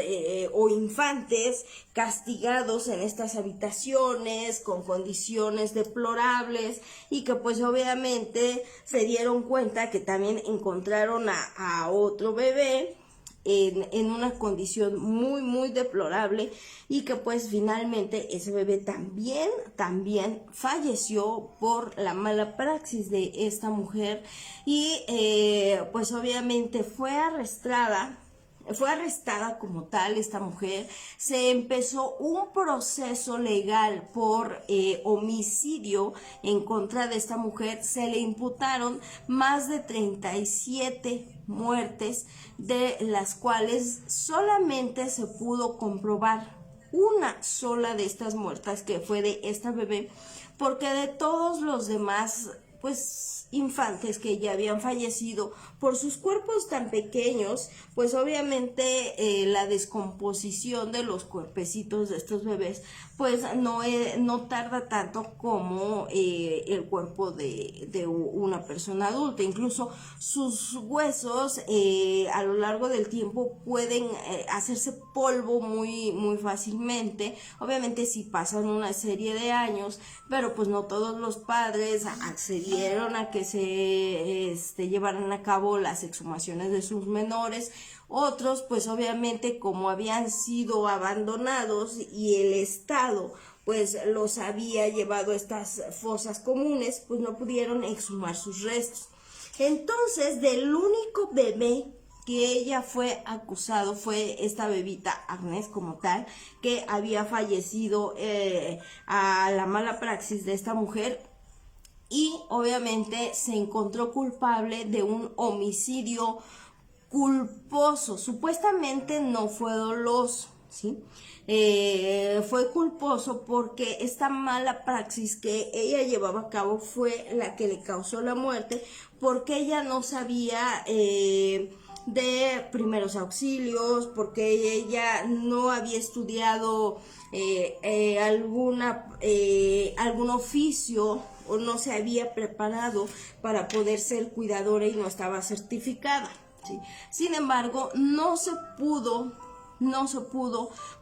o infantes castigados en estas habitaciones con condiciones deplorables, y que pues obviamente se dieron cuenta que también encontraron a otro bebé en una condición muy muy deplorable, y que pues finalmente ese bebé también falleció por la mala praxis de esta mujer, y pues obviamente fue arrestada como tal esta mujer. Se empezó un proceso legal por homicidio en contra de esta mujer. Se le imputaron más de 37 muertes, de las cuales solamente se pudo comprobar una sola de estas muertas, que fue de esta bebé, porque de todos los demás pues infantes que ya habían fallecido, por sus cuerpos tan pequeños, pues obviamente la descomposición de los cuerpecitos de estos bebés pues no tarda tanto como el cuerpo de una persona adulta. Incluso sus huesos a lo largo del tiempo pueden hacerse polvo muy muy fácilmente, obviamente si pasan una serie de años, pero pues no todos los padres accedieron a que se llevaran a cabo las exhumaciones de sus menores, Otros, pues obviamente como habían sido abandonados y el Estado pues los había llevado a estas fosas comunes, pues no pudieron exhumar sus restos. Entonces, del único bebé que ella fue acusado fue esta bebita Agnes como tal, que había fallecido a la mala praxis de esta mujer, y obviamente se encontró culpable de un homicidio culposo. Supuestamente no fue doloso, ¿sí? Fue culposo porque esta mala praxis que ella llevaba a cabo fue la que le causó la muerte, porque ella no sabía de primeros auxilios, porque ella no había estudiado algún oficio, o no se había preparado para poder ser cuidadora y no estaba certificada, ¿sí? Sin embargo, no se pudo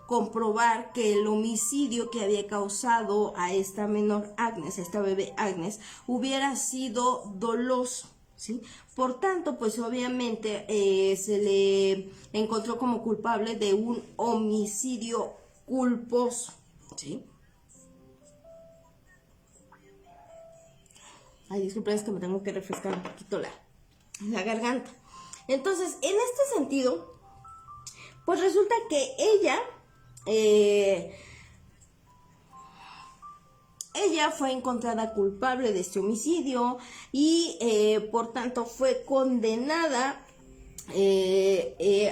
comprobar que el homicidio que había causado a esta menor Agnes, a esta bebé Agnes, hubiera sido doloso, ¿sí? Por tanto, pues obviamente se le encontró como culpable de un homicidio culposo, ¿sí? Ay, disculpen, es que me tengo que refrescar un poquito la garganta. Entonces, en este sentido, pues resulta que ella fue encontrada culpable de este homicidio y por tanto fue condenada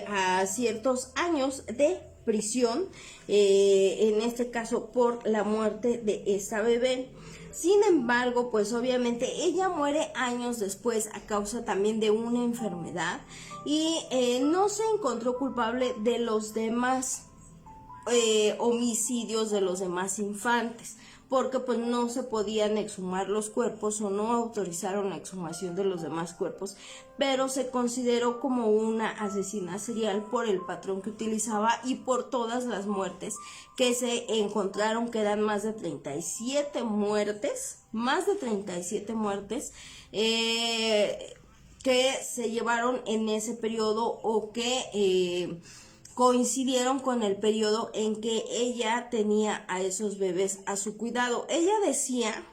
a ciertos años de prisión, en este caso por la muerte de esta bebé. Sin embargo, pues obviamente ella muere años después a causa también de una enfermedad y no se encontró culpable de los demás homicidios de los demás infantes, porque pues no se podían exhumar los cuerpos o no autorizaron la exhumación de los demás cuerpos, pero se consideró como una asesina serial por el patrón que utilizaba y por todas las muertes que se encontraron, que eran más de 37 muertes, que se llevaron en ese periodo o que coincidieron con el periodo en que ella tenía a esos bebés a su cuidado. Ella decía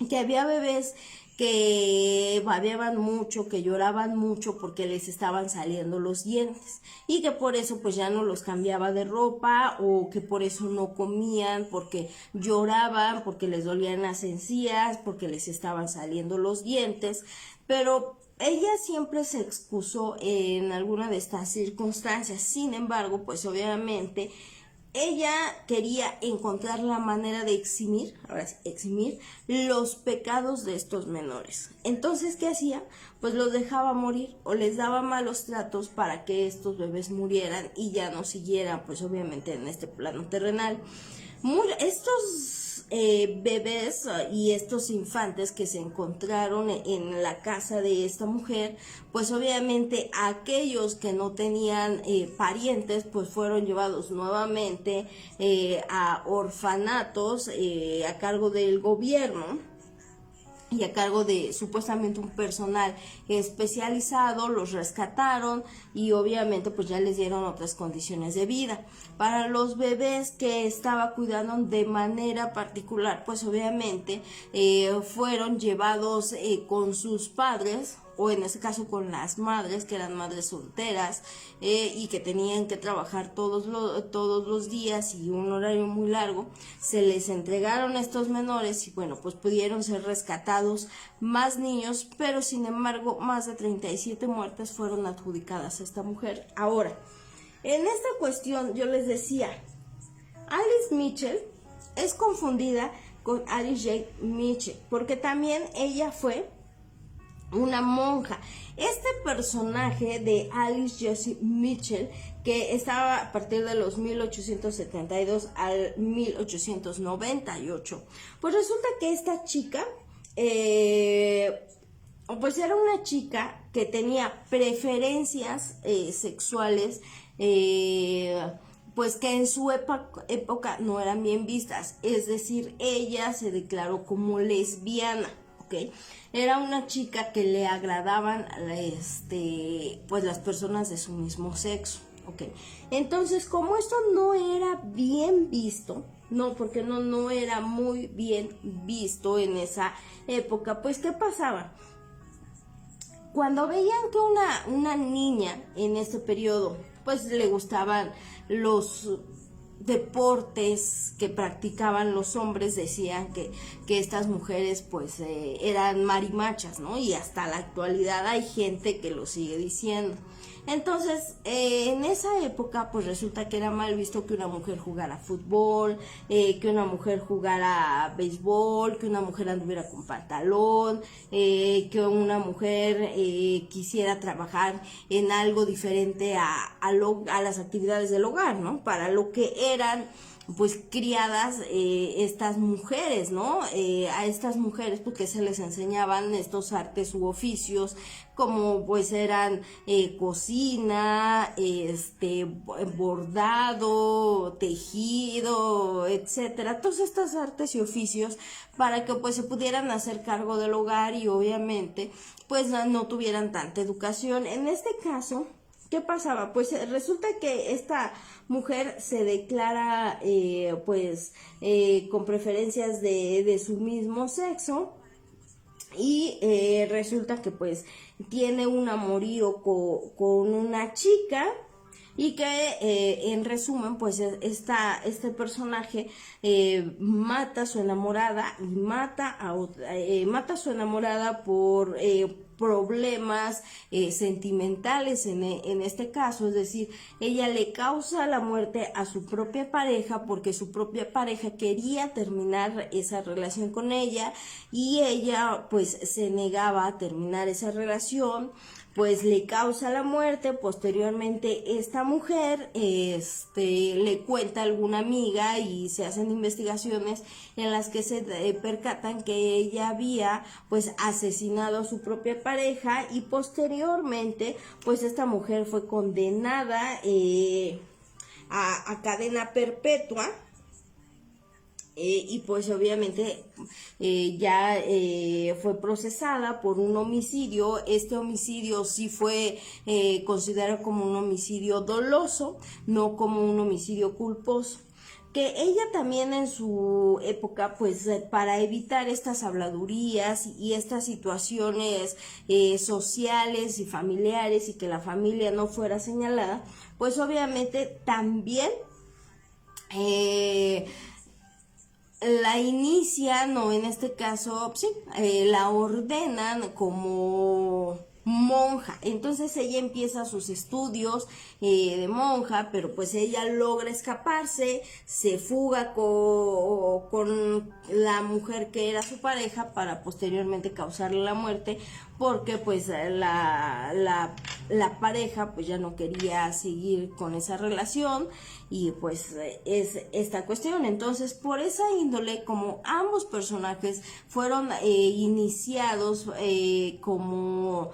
que había bebés que babeaban mucho, que lloraban mucho porque les estaban saliendo los dientes y que por eso pues ya no los cambiaba de ropa, o que por eso no comían, porque lloraban, porque les dolían las encías, porque les estaban saliendo los dientes. Pero ella siempre se excusó en alguna de estas circunstancias. Sin embargo, pues obviamente ella quería encontrar la manera de eximir los pecados de estos menores. Entonces, ¿qué hacía? Pues los dejaba morir o les daba malos tratos para que estos bebés murieran y ya no siguieran, pues obviamente, en este plano terrenal. Estos bebés y estos infantes que se encontraron en la casa de esta mujer, pues obviamente aquellos que no tenían parientes, pues fueron llevados nuevamente a orfanatos a cargo del gobierno y a cargo de supuestamente un personal especializado. Los rescataron y obviamente pues ya les dieron otras condiciones de vida. Para los bebés que estaba cuidando de manera particular, pues obviamente fueron llevados con sus padres, o en este caso con las madres, que eran madres solteras y que tenían que trabajar todos los días y un horario muy largo. Se les entregaron a estos menores y bueno, pues pudieron ser rescatados más niños, pero sin embargo más de 37 muertes fueron adjudicadas a esta mujer. Ahora, en esta cuestión yo les decía, Alice Mitchell es confundida con Alice Jane Mitchell, porque también ella fue una monja. Este personaje de Alice Jessie Mitchell, que estaba a partir de los 1872 al 1898, pues resulta que esta chica pues era una chica que tenía preferencias sexuales pues que en su época no eran bien vistas. Es decir, ella se declaró como lesbiana, ¿ok? Era una chica que le agradaban, pues las personas de su mismo sexo, ¿ok? Entonces, como esto no era bien visto, no, porque no era muy bien visto en esa época, pues, ¿qué pasaba? Cuando veían que una niña en este periodo, pues le gustaban los deportes que practicaban los hombres, decían que estas mujeres pues eran marimachas, ¿no? Y hasta la actualidad hay gente que lo sigue diciendo. Entonces, en esa época, pues resulta que era mal visto que una mujer jugara fútbol, que una mujer jugara béisbol, que una mujer anduviera con pantalón, que una mujer quisiera trabajar en algo diferente a las actividades del hogar, ¿no? Para lo que eran pues criadas estas mujeres, ¿no? A estas mujeres porque se les enseñaban estos artes u oficios como pues eran cocina, bordado, tejido, etcétera, todas estas artes y oficios para que pues se pudieran hacer cargo del hogar y obviamente pues no tuvieran tanta educación. En este caso, ¿qué pasaba? Pues resulta que esta mujer se declara con preferencias de su mismo sexo y resulta que pues tiene un amorío con una chica y que en resumen pues este personaje mata a su enamorada y mata a su enamorada por problemas sentimentales en este caso, es decir, ella le causa la muerte a su propia pareja porque su propia pareja quería terminar esa relación con ella y ella pues se negaba a terminar esa relación, pues le causa la muerte. Posteriormente esta mujer le cuenta a alguna amiga y se hacen investigaciones en las que se percatan que ella había pues asesinado a su propia pareja y posteriormente pues esta mujer fue condenada a cadena perpetua. Y pues obviamente ya fue procesada por un homicidio. Este homicidio sí fue considerado como un homicidio doloso, no como un homicidio culposo. Que ella también en su época, pues para evitar estas habladurías y estas situaciones sociales y familiares y que la familia no fuera señalada, pues obviamente también la inician, o en este caso, sí, la ordenan como monja. Entonces ella empieza sus estudios de monja, pero pues ella logra escaparse, se fuga con la mujer que era su pareja para posteriormente causarle la muerte, porque pues la pareja pues ya no quería seguir con esa relación y pues es esta cuestión. Entonces por esa índole, como ambos personajes fueron iniciados como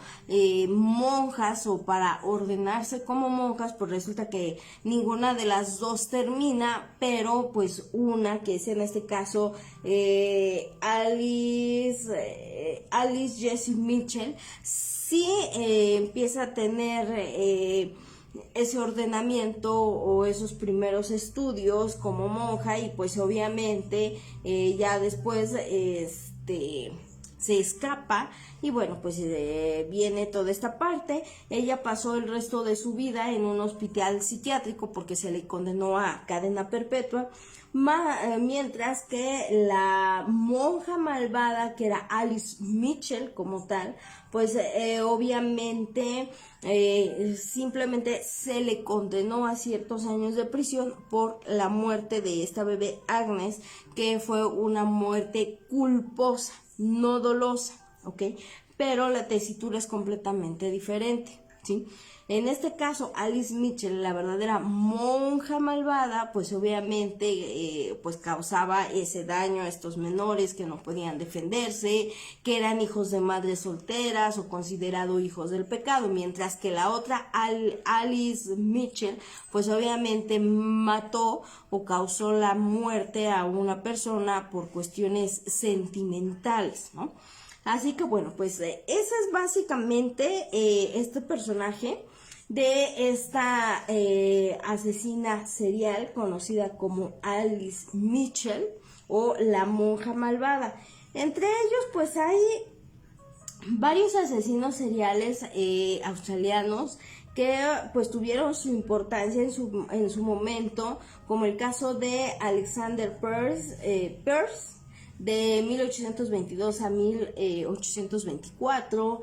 monjas o para ordenarse como monjas, pues resulta que ninguna de las dos termina, pero pues una, que es en este caso Alice Jessie Mitchell, sí empieza a tener ese ordenamiento o esos primeros estudios como monja y pues obviamente ya después se escapa y bueno, pues viene toda esta parte. Ella pasó el resto de su vida en un hospital psiquiátrico porque se le condenó a cadena perpetua, mientras que la monja malvada, que era Alice Mitchell como tal, pues obviamente simplemente se le condenó a ciertos años de prisión por la muerte de esta bebé Agnes, que fue una muerte culposa, no dolosa, ¿ok? Pero la tesitura es completamente diferente, ¿sí? En este caso, Alice Mitchell, la verdadera monja malvada, pues obviamente pues causaba ese daño a estos menores que no podían defenderse, que eran hijos de madres solteras o considerados hijos del pecado, mientras que la otra, Alice Mitchell, pues obviamente mató o causó la muerte a una persona por cuestiones sentimentales, ¿no? Así que bueno, pues ese es básicamente este personaje de esta asesina serial conocida como Alice Mitchell o la monja malvada. Entre ellos pues hay varios asesinos seriales australianos que pues tuvieron su importancia en su momento, como el caso de Alexander Peirce de 1822 a 1824,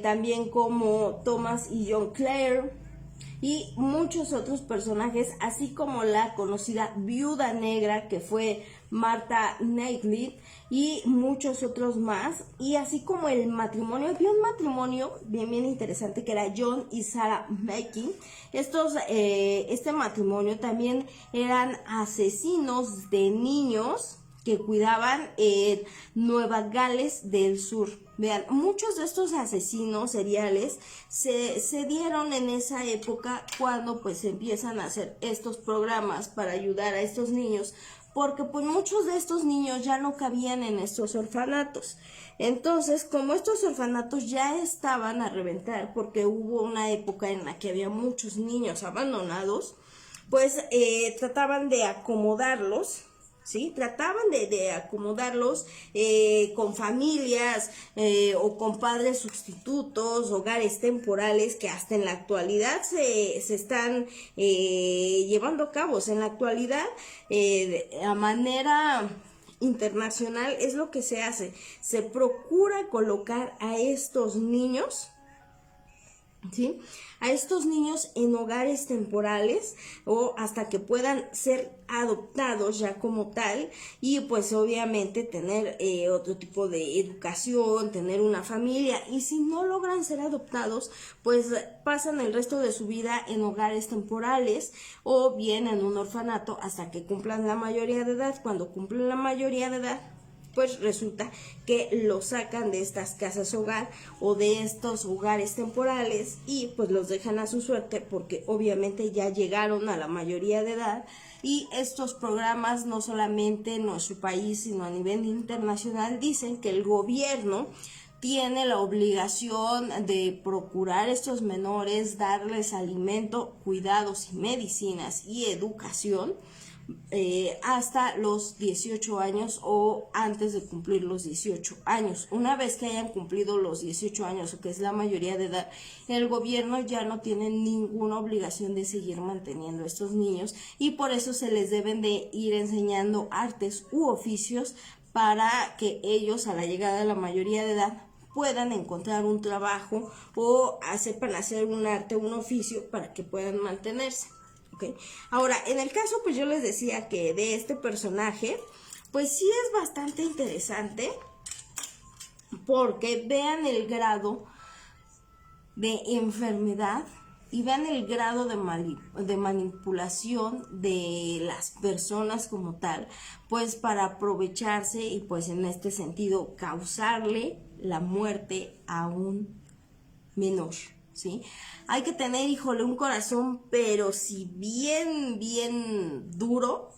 también como Thomas y John Clare y muchos otros personajes, así como la conocida viuda negra que fue Martha Knightley y muchos otros más, y así como el matrimonio. Había un matrimonio bien interesante que era John y Sarah Mackey. Este matrimonio también eran asesinos de niños que cuidaban en Nueva Gales del Sur. Vean, muchos de estos asesinos seriales se dieron en esa época cuando pues empiezan a hacer estos programas para ayudar a estos niños, porque pues muchos de estos niños ya no cabían en estos orfanatos. Entonces, como estos orfanatos ya estaban a reventar, porque hubo una época en la que había muchos niños abandonados, pues trataban de acomodarlos, ¿sí? Trataban de acomodarlos con familias o con padres sustitutos, hogares temporales que hasta en la actualidad se están llevando a cabo. En la actualidad, a manera internacional es lo que se hace. Se procura colocar a estos niños, ¿sí? A estos niños en hogares temporales o hasta que puedan ser adoptados ya como tal, y pues obviamente tener otro tipo de educación, tener una familia, y si no logran ser adoptados pues pasan el resto de su vida en hogares temporales o bien en un orfanato hasta que cumplan la mayoría de edad. Cuando cumplen la mayoría de edad pues resulta que los sacan de estas casas hogar o de estos hogares temporales y pues los dejan a su suerte, porque obviamente ya llegaron a la mayoría de edad. Y estos programas, no solamente en nuestro país sino a nivel internacional, dicen que el gobierno tiene la obligación de procurar a estos menores, darles alimento, cuidados y medicinas y educación hasta los 18 años o antes de cumplir los 18 años. Una vez que hayan cumplido los 18 años, o que es la mayoría de edad, el gobierno ya no tiene ninguna obligación de seguir manteniendo a estos niños, y por eso se les deben de ir enseñando artes u oficios para que ellos a la llegada de la mayoría de edad puedan encontrar un trabajo o sepan hacer un arte, un oficio para que puedan mantenerse. Okay. Ahora, en el caso, pues yo les decía que de este personaje, pues sí es bastante interesante, porque vean el grado de enfermedad y vean el grado de manipulación de las personas como tal, pues para aprovecharse y pues en este sentido causarle la muerte a un menor. ¿Sí? Hay que tener, híjole, un corazón, pero si bien duro,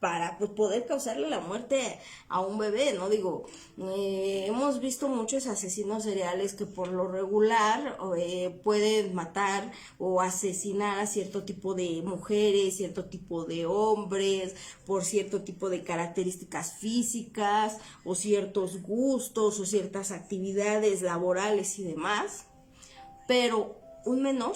para pues, poder causarle la muerte a un bebé, ¿no? Digo, hemos visto muchos asesinos seriales que por lo regular pueden matar o asesinar a cierto tipo de mujeres, cierto tipo de hombres, por cierto tipo de características físicas, o ciertos gustos, o ciertas actividades laborales y demás. Pero un menor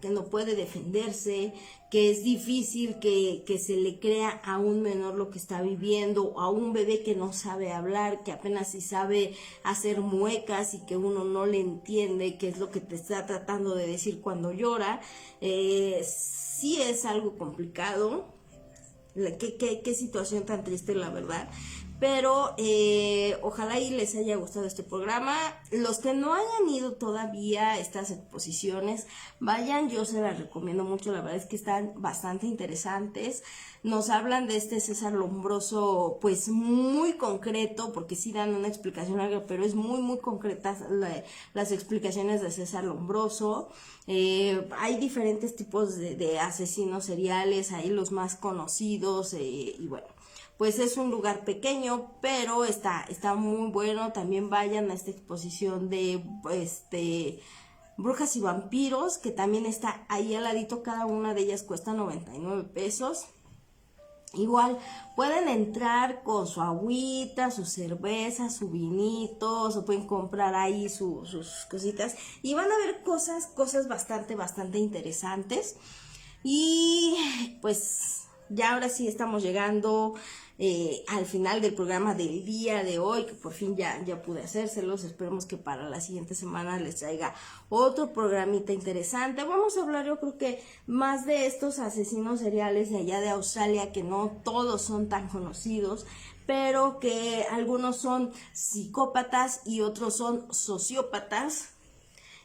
que no puede defenderse, que es difícil que se le crea a un menor lo que está viviendo, a un bebé que no sabe hablar, que apenas si sabe hacer muecas y que uno no le entiende qué es lo que te está tratando de decir cuando llora, sí es algo complicado. Qué situación tan triste, la verdad. Pero ojalá y les haya gustado este programa. Los que no hayan ido todavía a estas exposiciones, vayan, yo se las recomiendo mucho, la verdad es que están bastante interesantes. Nos hablan de este César Lombroso, pues muy concreto, porque sí dan una explicación larga, pero es muy concretas las explicaciones de César Lombroso. Hay diferentes tipos de asesinos seriales, ahí los más conocidos, y bueno, pues es un lugar pequeño, pero está muy bueno. También vayan a esta exposición de brujas y vampiros, que también está ahí al ladito. Cada una de ellas cuesta 99 pesos. Igual pueden entrar con su agüita, su cerveza, su vinito, se pueden comprar ahí sus cositas y van a ver cosas bastante interesantes. Y pues ya ahora sí estamos llegando al final del programa del día de hoy, que por fin ya pude hacérselos. Esperemos que para la siguiente semana les traiga otro programita interesante. Vamos a hablar, yo creo que más de estos asesinos seriales de allá de Australia, que no todos son tan conocidos, pero que algunos son psicópatas y otros son sociópatas.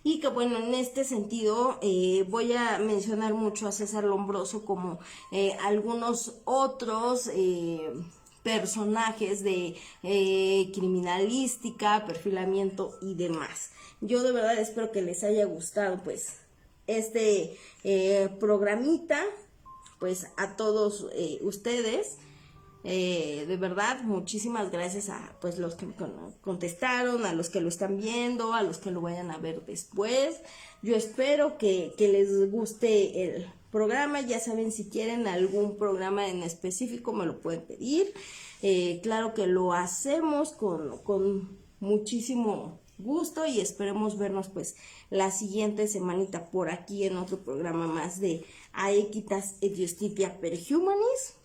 Y que bueno, en este sentido voy a mencionar mucho a César Lombroso como algunos otros personajes de criminalística, perfilamiento y demás. Yo de verdad espero que les haya gustado pues este programita, pues a todos ustedes. De verdad, muchísimas gracias a pues los que me contestaron, a los que lo están viendo, a los que lo vayan a ver después. Yo espero que les guste el programa. Ya saben, si quieren algún programa en específico me lo pueden pedir. Claro que lo hacemos con muchísimo gusto y esperemos vernos pues la siguiente semanita por aquí en otro programa más de Aequitas et Justitia per Humanis.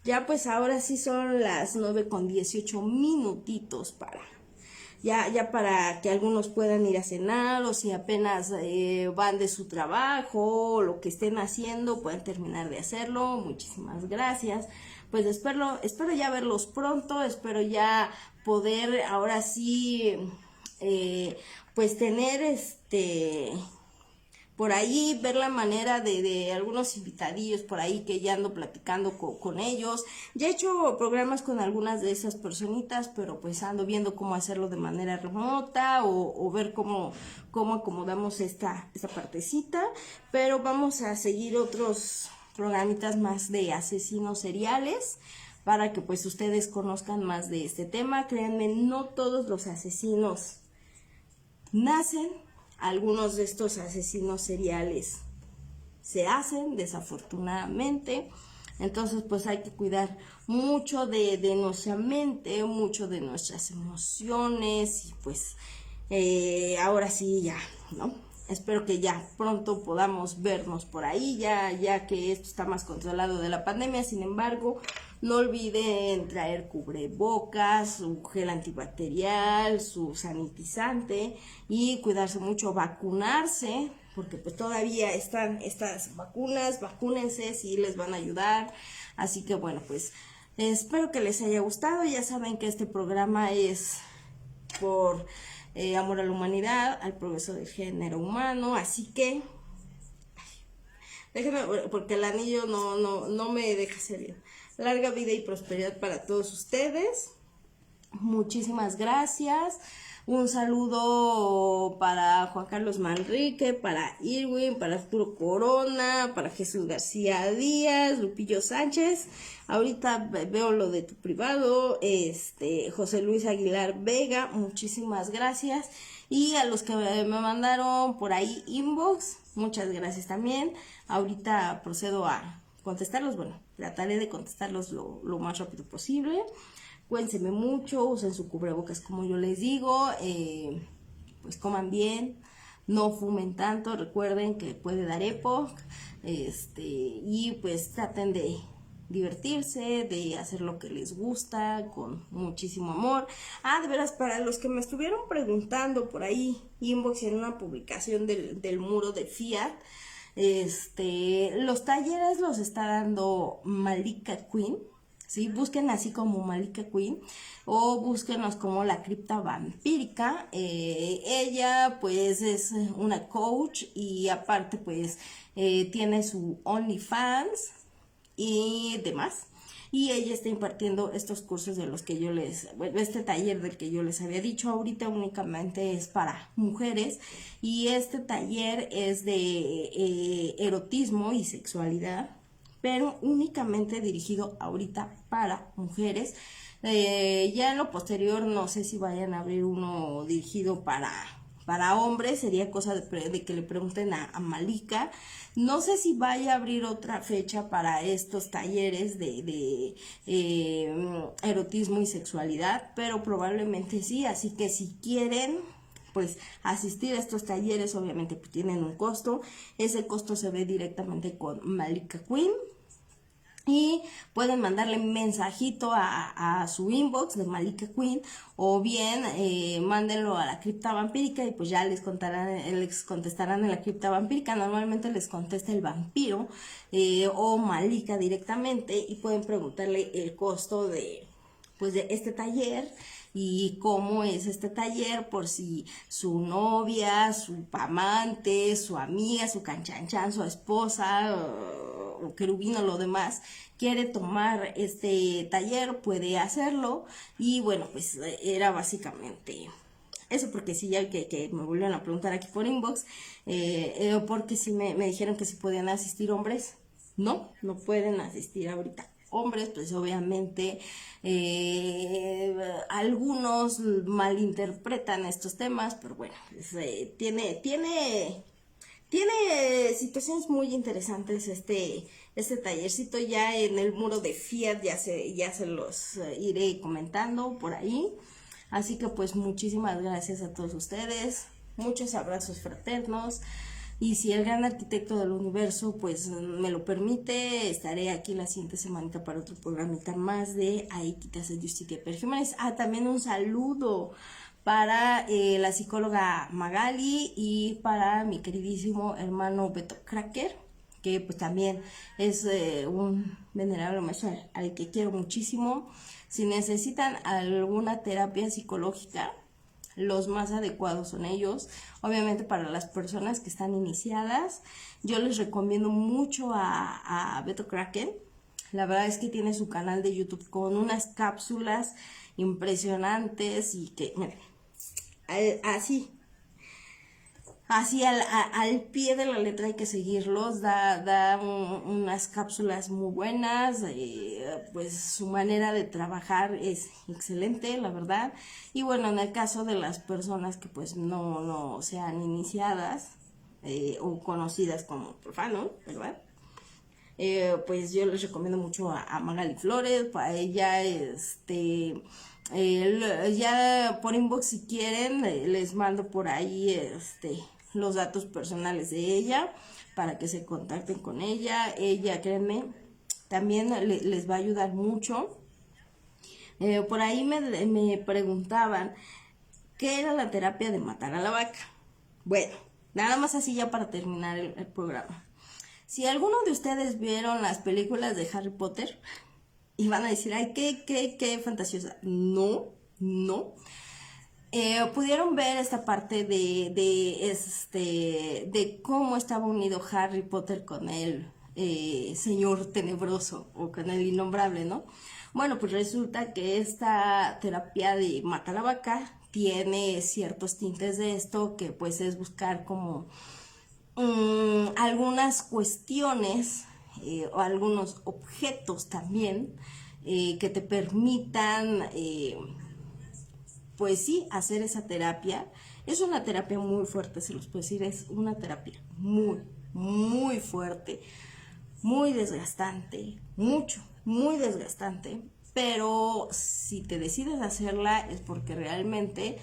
Ya pues ahora sí son las 9:18 para para que algunos puedan ir a cenar, o si apenas van de su trabajo o lo que estén haciendo pueden terminar de hacerlo. Muchísimas gracias. Pues espero ya verlos pronto, espero ya poder ahora sí pues tener por ahí, ver la manera de algunos invitadillos por ahí que ya ando platicando con ellos. Ya he hecho programas con algunas de esas personitas, pero pues ando viendo cómo hacerlo de manera remota o ver cómo acomodamos esta partecita. Pero vamos a seguir otros programitas más de asesinos seriales para que pues ustedes conozcan más de este tema. Créanme, no todos los asesinos nacen. Algunos de estos asesinos seriales se hacen, desafortunadamente. Entonces pues hay que cuidar mucho de nuestra mente, mucho de nuestras emociones. Y pues ahora sí ya, ¿no? Espero que ya pronto podamos vernos por ahí, ya que esto está más controlado de la pandemia. Sin embargo, no olviden traer cubrebocas, su gel antibacterial, su sanitizante y cuidarse mucho, vacunarse, porque pues todavía están estas vacunas. Vacúnense, si les van a ayudar. Así que bueno, pues espero que les haya gustado. Ya saben que este programa es por amor a la humanidad, al progreso del género humano. Así que déjenme, porque el anillo no me deja ser. Larga vida y prosperidad para todos ustedes. Muchísimas gracias. Un saludo para Juan Carlos Manrique, para Irwin, para Arturo Corona, para Jesús García Díaz, Lupillo Sánchez. Ahorita veo lo de tu privado, José Luis Aguilar Vega, muchísimas gracias. Y a los que me mandaron por ahí inbox, muchas gracias también. Ahorita procedo a contestarlos. Bueno, trataré de contestarlos lo más rápido posible. Cuídense mucho, usen su cubrebocas como yo les digo, pues coman bien, no fumen tanto, recuerden que puede dar EPOC, y pues traten de divertirse, de hacer lo que les gusta con muchísimo amor. De veras, para los que me estuvieron preguntando por ahí, inbox en una publicación del muro de Fiat, los talleres los está dando Malika Queen. ¿Sí? Busquen así como Malika Queen o búsquenos como La Cripta Vampírica. Ella pues es una coach y aparte pues tiene su OnlyFans y demás. Y ella está impartiendo estos cursos de los que este taller del que yo les había dicho. Ahorita únicamente es para mujeres y este taller es de erotismo y sexualidad. pero únicamente dirigido ahorita para mujeres. Ya en lo posterior no sé si vayan a abrir uno dirigido para hombres, sería cosa de que le pregunten a Malika. No sé si vaya a abrir otra fecha para estos talleres de erotismo y sexualidad, pero probablemente sí, así que si quieren pues asistir a estos talleres, obviamente pues, tienen un costo. Ese costo se ve directamente con Malika Queen. Y pueden mandarle mensajito a su inbox de Malika Queen, o bien mándenlo a la cripta vampírica y pues ya les contestarán en la cripta vampírica. Normalmente les contesta el vampiro o Malika directamente, y pueden preguntarle el costo de este taller y cómo es este taller, por si su novia, su amante, su amiga, su canchanchan, su esposa o querubino, lo demás, quiere tomar este taller, puede hacerlo. Y bueno, pues era básicamente eso, porque sí, ya que me volvieron a preguntar aquí por inbox, porque sí me dijeron que si podían asistir hombres. No pueden asistir ahorita hombres, pues obviamente algunos malinterpretan estos temas, pero bueno, pues, tiene situaciones muy interesantes este tallercito. Ya en el muro de Fiat ya se los iré comentando por ahí. Así que pues muchísimas gracias a todos ustedes, muchos abrazos fraternos. Y si el gran arquitecto del universo pues me lo permite, estaré aquí la siguiente semanita para otro programita más de Aikitas de Justitia Perfumanes. También un saludo para la psicóloga Magali y para mi queridísimo hermano Beto Cracker, que pues también es un venerable maestro al que quiero muchísimo. Si necesitan alguna terapia psicológica, los más adecuados son ellos. Obviamente para las personas que están iniciadas, yo les recomiendo mucho a Beto Kraken. La verdad es que tiene su canal de YouTube con unas cápsulas impresionantes y que, miren, así al pie de la letra hay que seguirlos. Da unas cápsulas muy buenas, pues su manera de trabajar es excelente, la verdad. Y bueno, en el caso de las personas que pues no sean iniciadas o conocidas como profanos, ¿verdad? Pues yo les recomiendo mucho a Magali Flores. Para ella ya por inbox, si quieren, les mando por ahí los datos personales de ella para que se contacten con ella. Ella, créanme, también les va a ayudar mucho. Por ahí me preguntaban qué era la terapia de matar a la vaca. Bueno, nada más así ya para terminar el programa. Si alguno de ustedes vieron las películas de Harry Potter y van a decir, ay, qué fantasiosa. No. Pudieron ver esta parte de cómo estaba unido Harry Potter con el señor tenebroso o con el innombrable, ¿no? Bueno, pues resulta que esta terapia de mata a la vaca tiene ciertos tintes de esto, que pues es buscar como algunas cuestiones o algunos objetos también que te permitan pues sí, hacer esa terapia. Es una terapia muy fuerte, se los puedo decir, es una terapia muy fuerte, muy desgastante, muy desgastante, pero si te decides hacerla es porque realmente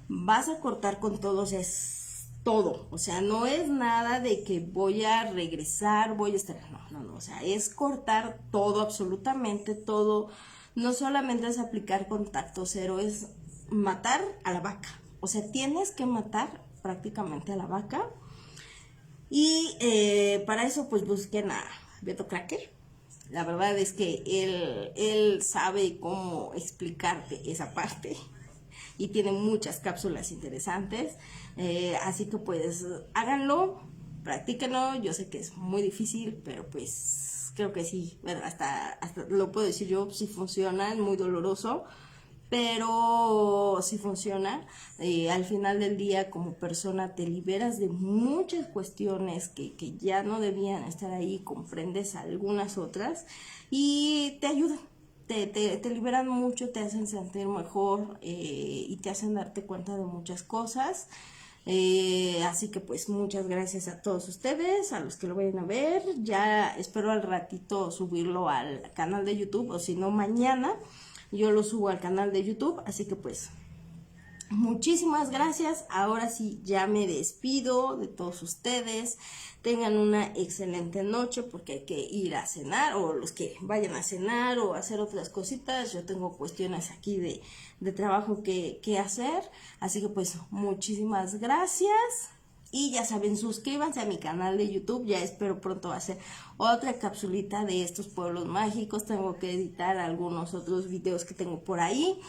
vas a cortar con todos, es todo, o sea, no es nada de que voy a regresar, voy a estar, no, o sea, es cortar todo, absolutamente todo. No solamente es aplicar contacto cero, es matar a la vaca, o sea, tienes que matar prácticamente a la vaca. Y para eso pues busquen a Beto Cracker. La verdad es que él sabe cómo explicarte esa parte y tiene muchas cápsulas interesantes. Así que pues háganlo, practíquenlo. Yo sé que es muy difícil, pero pues creo que sí, bueno, hasta lo puedo decir yo, sí funciona, es muy doloroso, pero sí funciona. Al final del día, como persona, te liberas de muchas cuestiones que ya no debían estar ahí, comprendes algunas otras y te ayudan. Te liberan mucho, te hacen sentir mejor y te hacen darte cuenta de muchas cosas. Así que pues muchas gracias a todos ustedes, a los que lo vayan a ver. Ya espero al ratito subirlo al canal de YouTube, o si no mañana yo lo subo al canal de YouTube. Así que pues muchísimas gracias. Ahora sí ya me despido de todos ustedes. Tengan una excelente noche porque hay que ir a cenar, o los que vayan a cenar o hacer otras cositas. Yo tengo cuestiones aquí de trabajo que hacer. Así que pues muchísimas gracias. Y ya saben, suscríbanse a mi canal de YouTube. Ya espero pronto hacer otra capsulita de estos pueblos mágicos. Tengo que editar algunos otros videos que tengo por ahí.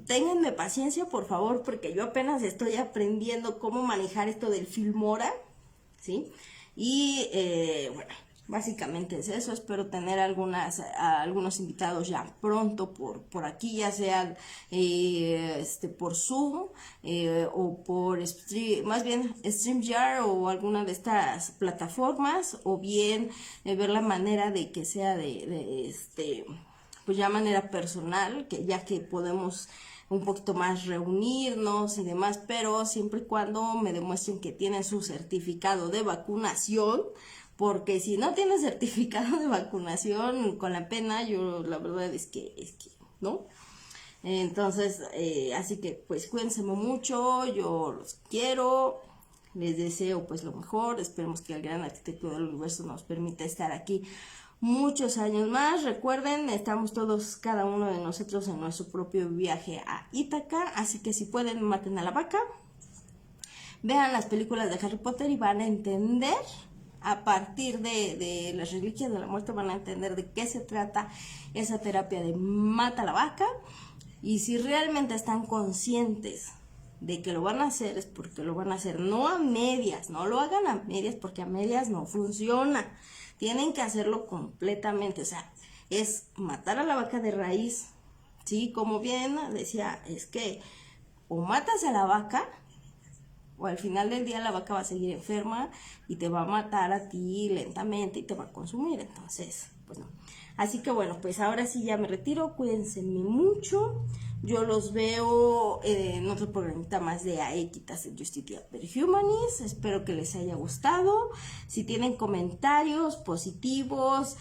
Ténganme paciencia, por favor, porque yo apenas estoy aprendiendo cómo manejar esto del Filmora, ¿sí? Y bueno, básicamente es eso. Espero tener algunos invitados ya pronto por aquí, ya sea por Zoom o por más bien StreamYard o alguna de estas plataformas, o bien ver la manera de que sea pues ya manera personal, que ya que podemos un poquito más reunirnos y demás, pero siempre y cuando me demuestren que tienen su certificado de vacunación, porque si no tienen certificado de vacunación, con la pena, yo la verdad es que ¿no? Entonces, así que pues cuídense mucho, yo los quiero, les deseo pues lo mejor. Esperemos que el gran arquitecto del universo nos permita estar aquí muchos años más. Recuerden, estamos todos, cada uno de nosotros, en nuestro propio viaje a Ítaca, así que si pueden, maten a la vaca, vean las películas de Harry Potter y van a entender, a partir de las reliquias de la muerte, van a entender de qué se trata esa terapia de mata a la vaca. Y si realmente están conscientes de que lo van a hacer, es porque lo van a hacer, no a medias. No lo hagan a medias, porque a medias no funciona. Tienen que hacerlo completamente, o sea, es matar a la vaca de raíz, ¿sí? Como bien decía, es que o matas a la vaca, o al final del día la vaca va a seguir enferma y te va a matar a ti lentamente y te va a consumir. Entonces, pues no. Así que bueno, pues ahora sí ya me retiro. Cuídense mucho. Yo los veo en otro programita más de Aequitas en Justitia per Humanis. Espero que les haya gustado. Si tienen comentarios positivos,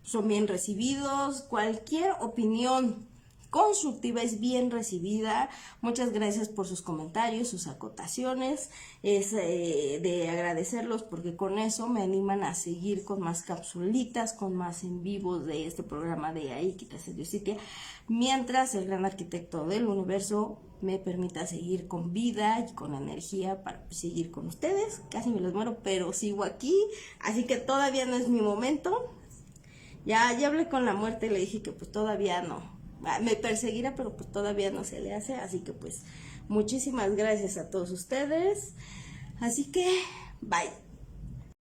son bien recibidos. Cualquier opinión constructiva es bien recibida. Muchas gracias por sus comentarios, sus acotaciones. Es de agradecerlos, porque con eso me animan a seguir con más capsulitas, con más en vivos de este programa de Aequitas en Justitia, mientras el gran arquitecto del universo me permita seguir con vida y con energía para seguir con ustedes. Casi me los muero, pero sigo aquí, así que todavía no es mi momento. Ya hablé con la muerte y le dije que pues todavía no. Me perseguirá, pero pues todavía no se le hace. Así que pues muchísimas gracias a todos ustedes. Así que bye.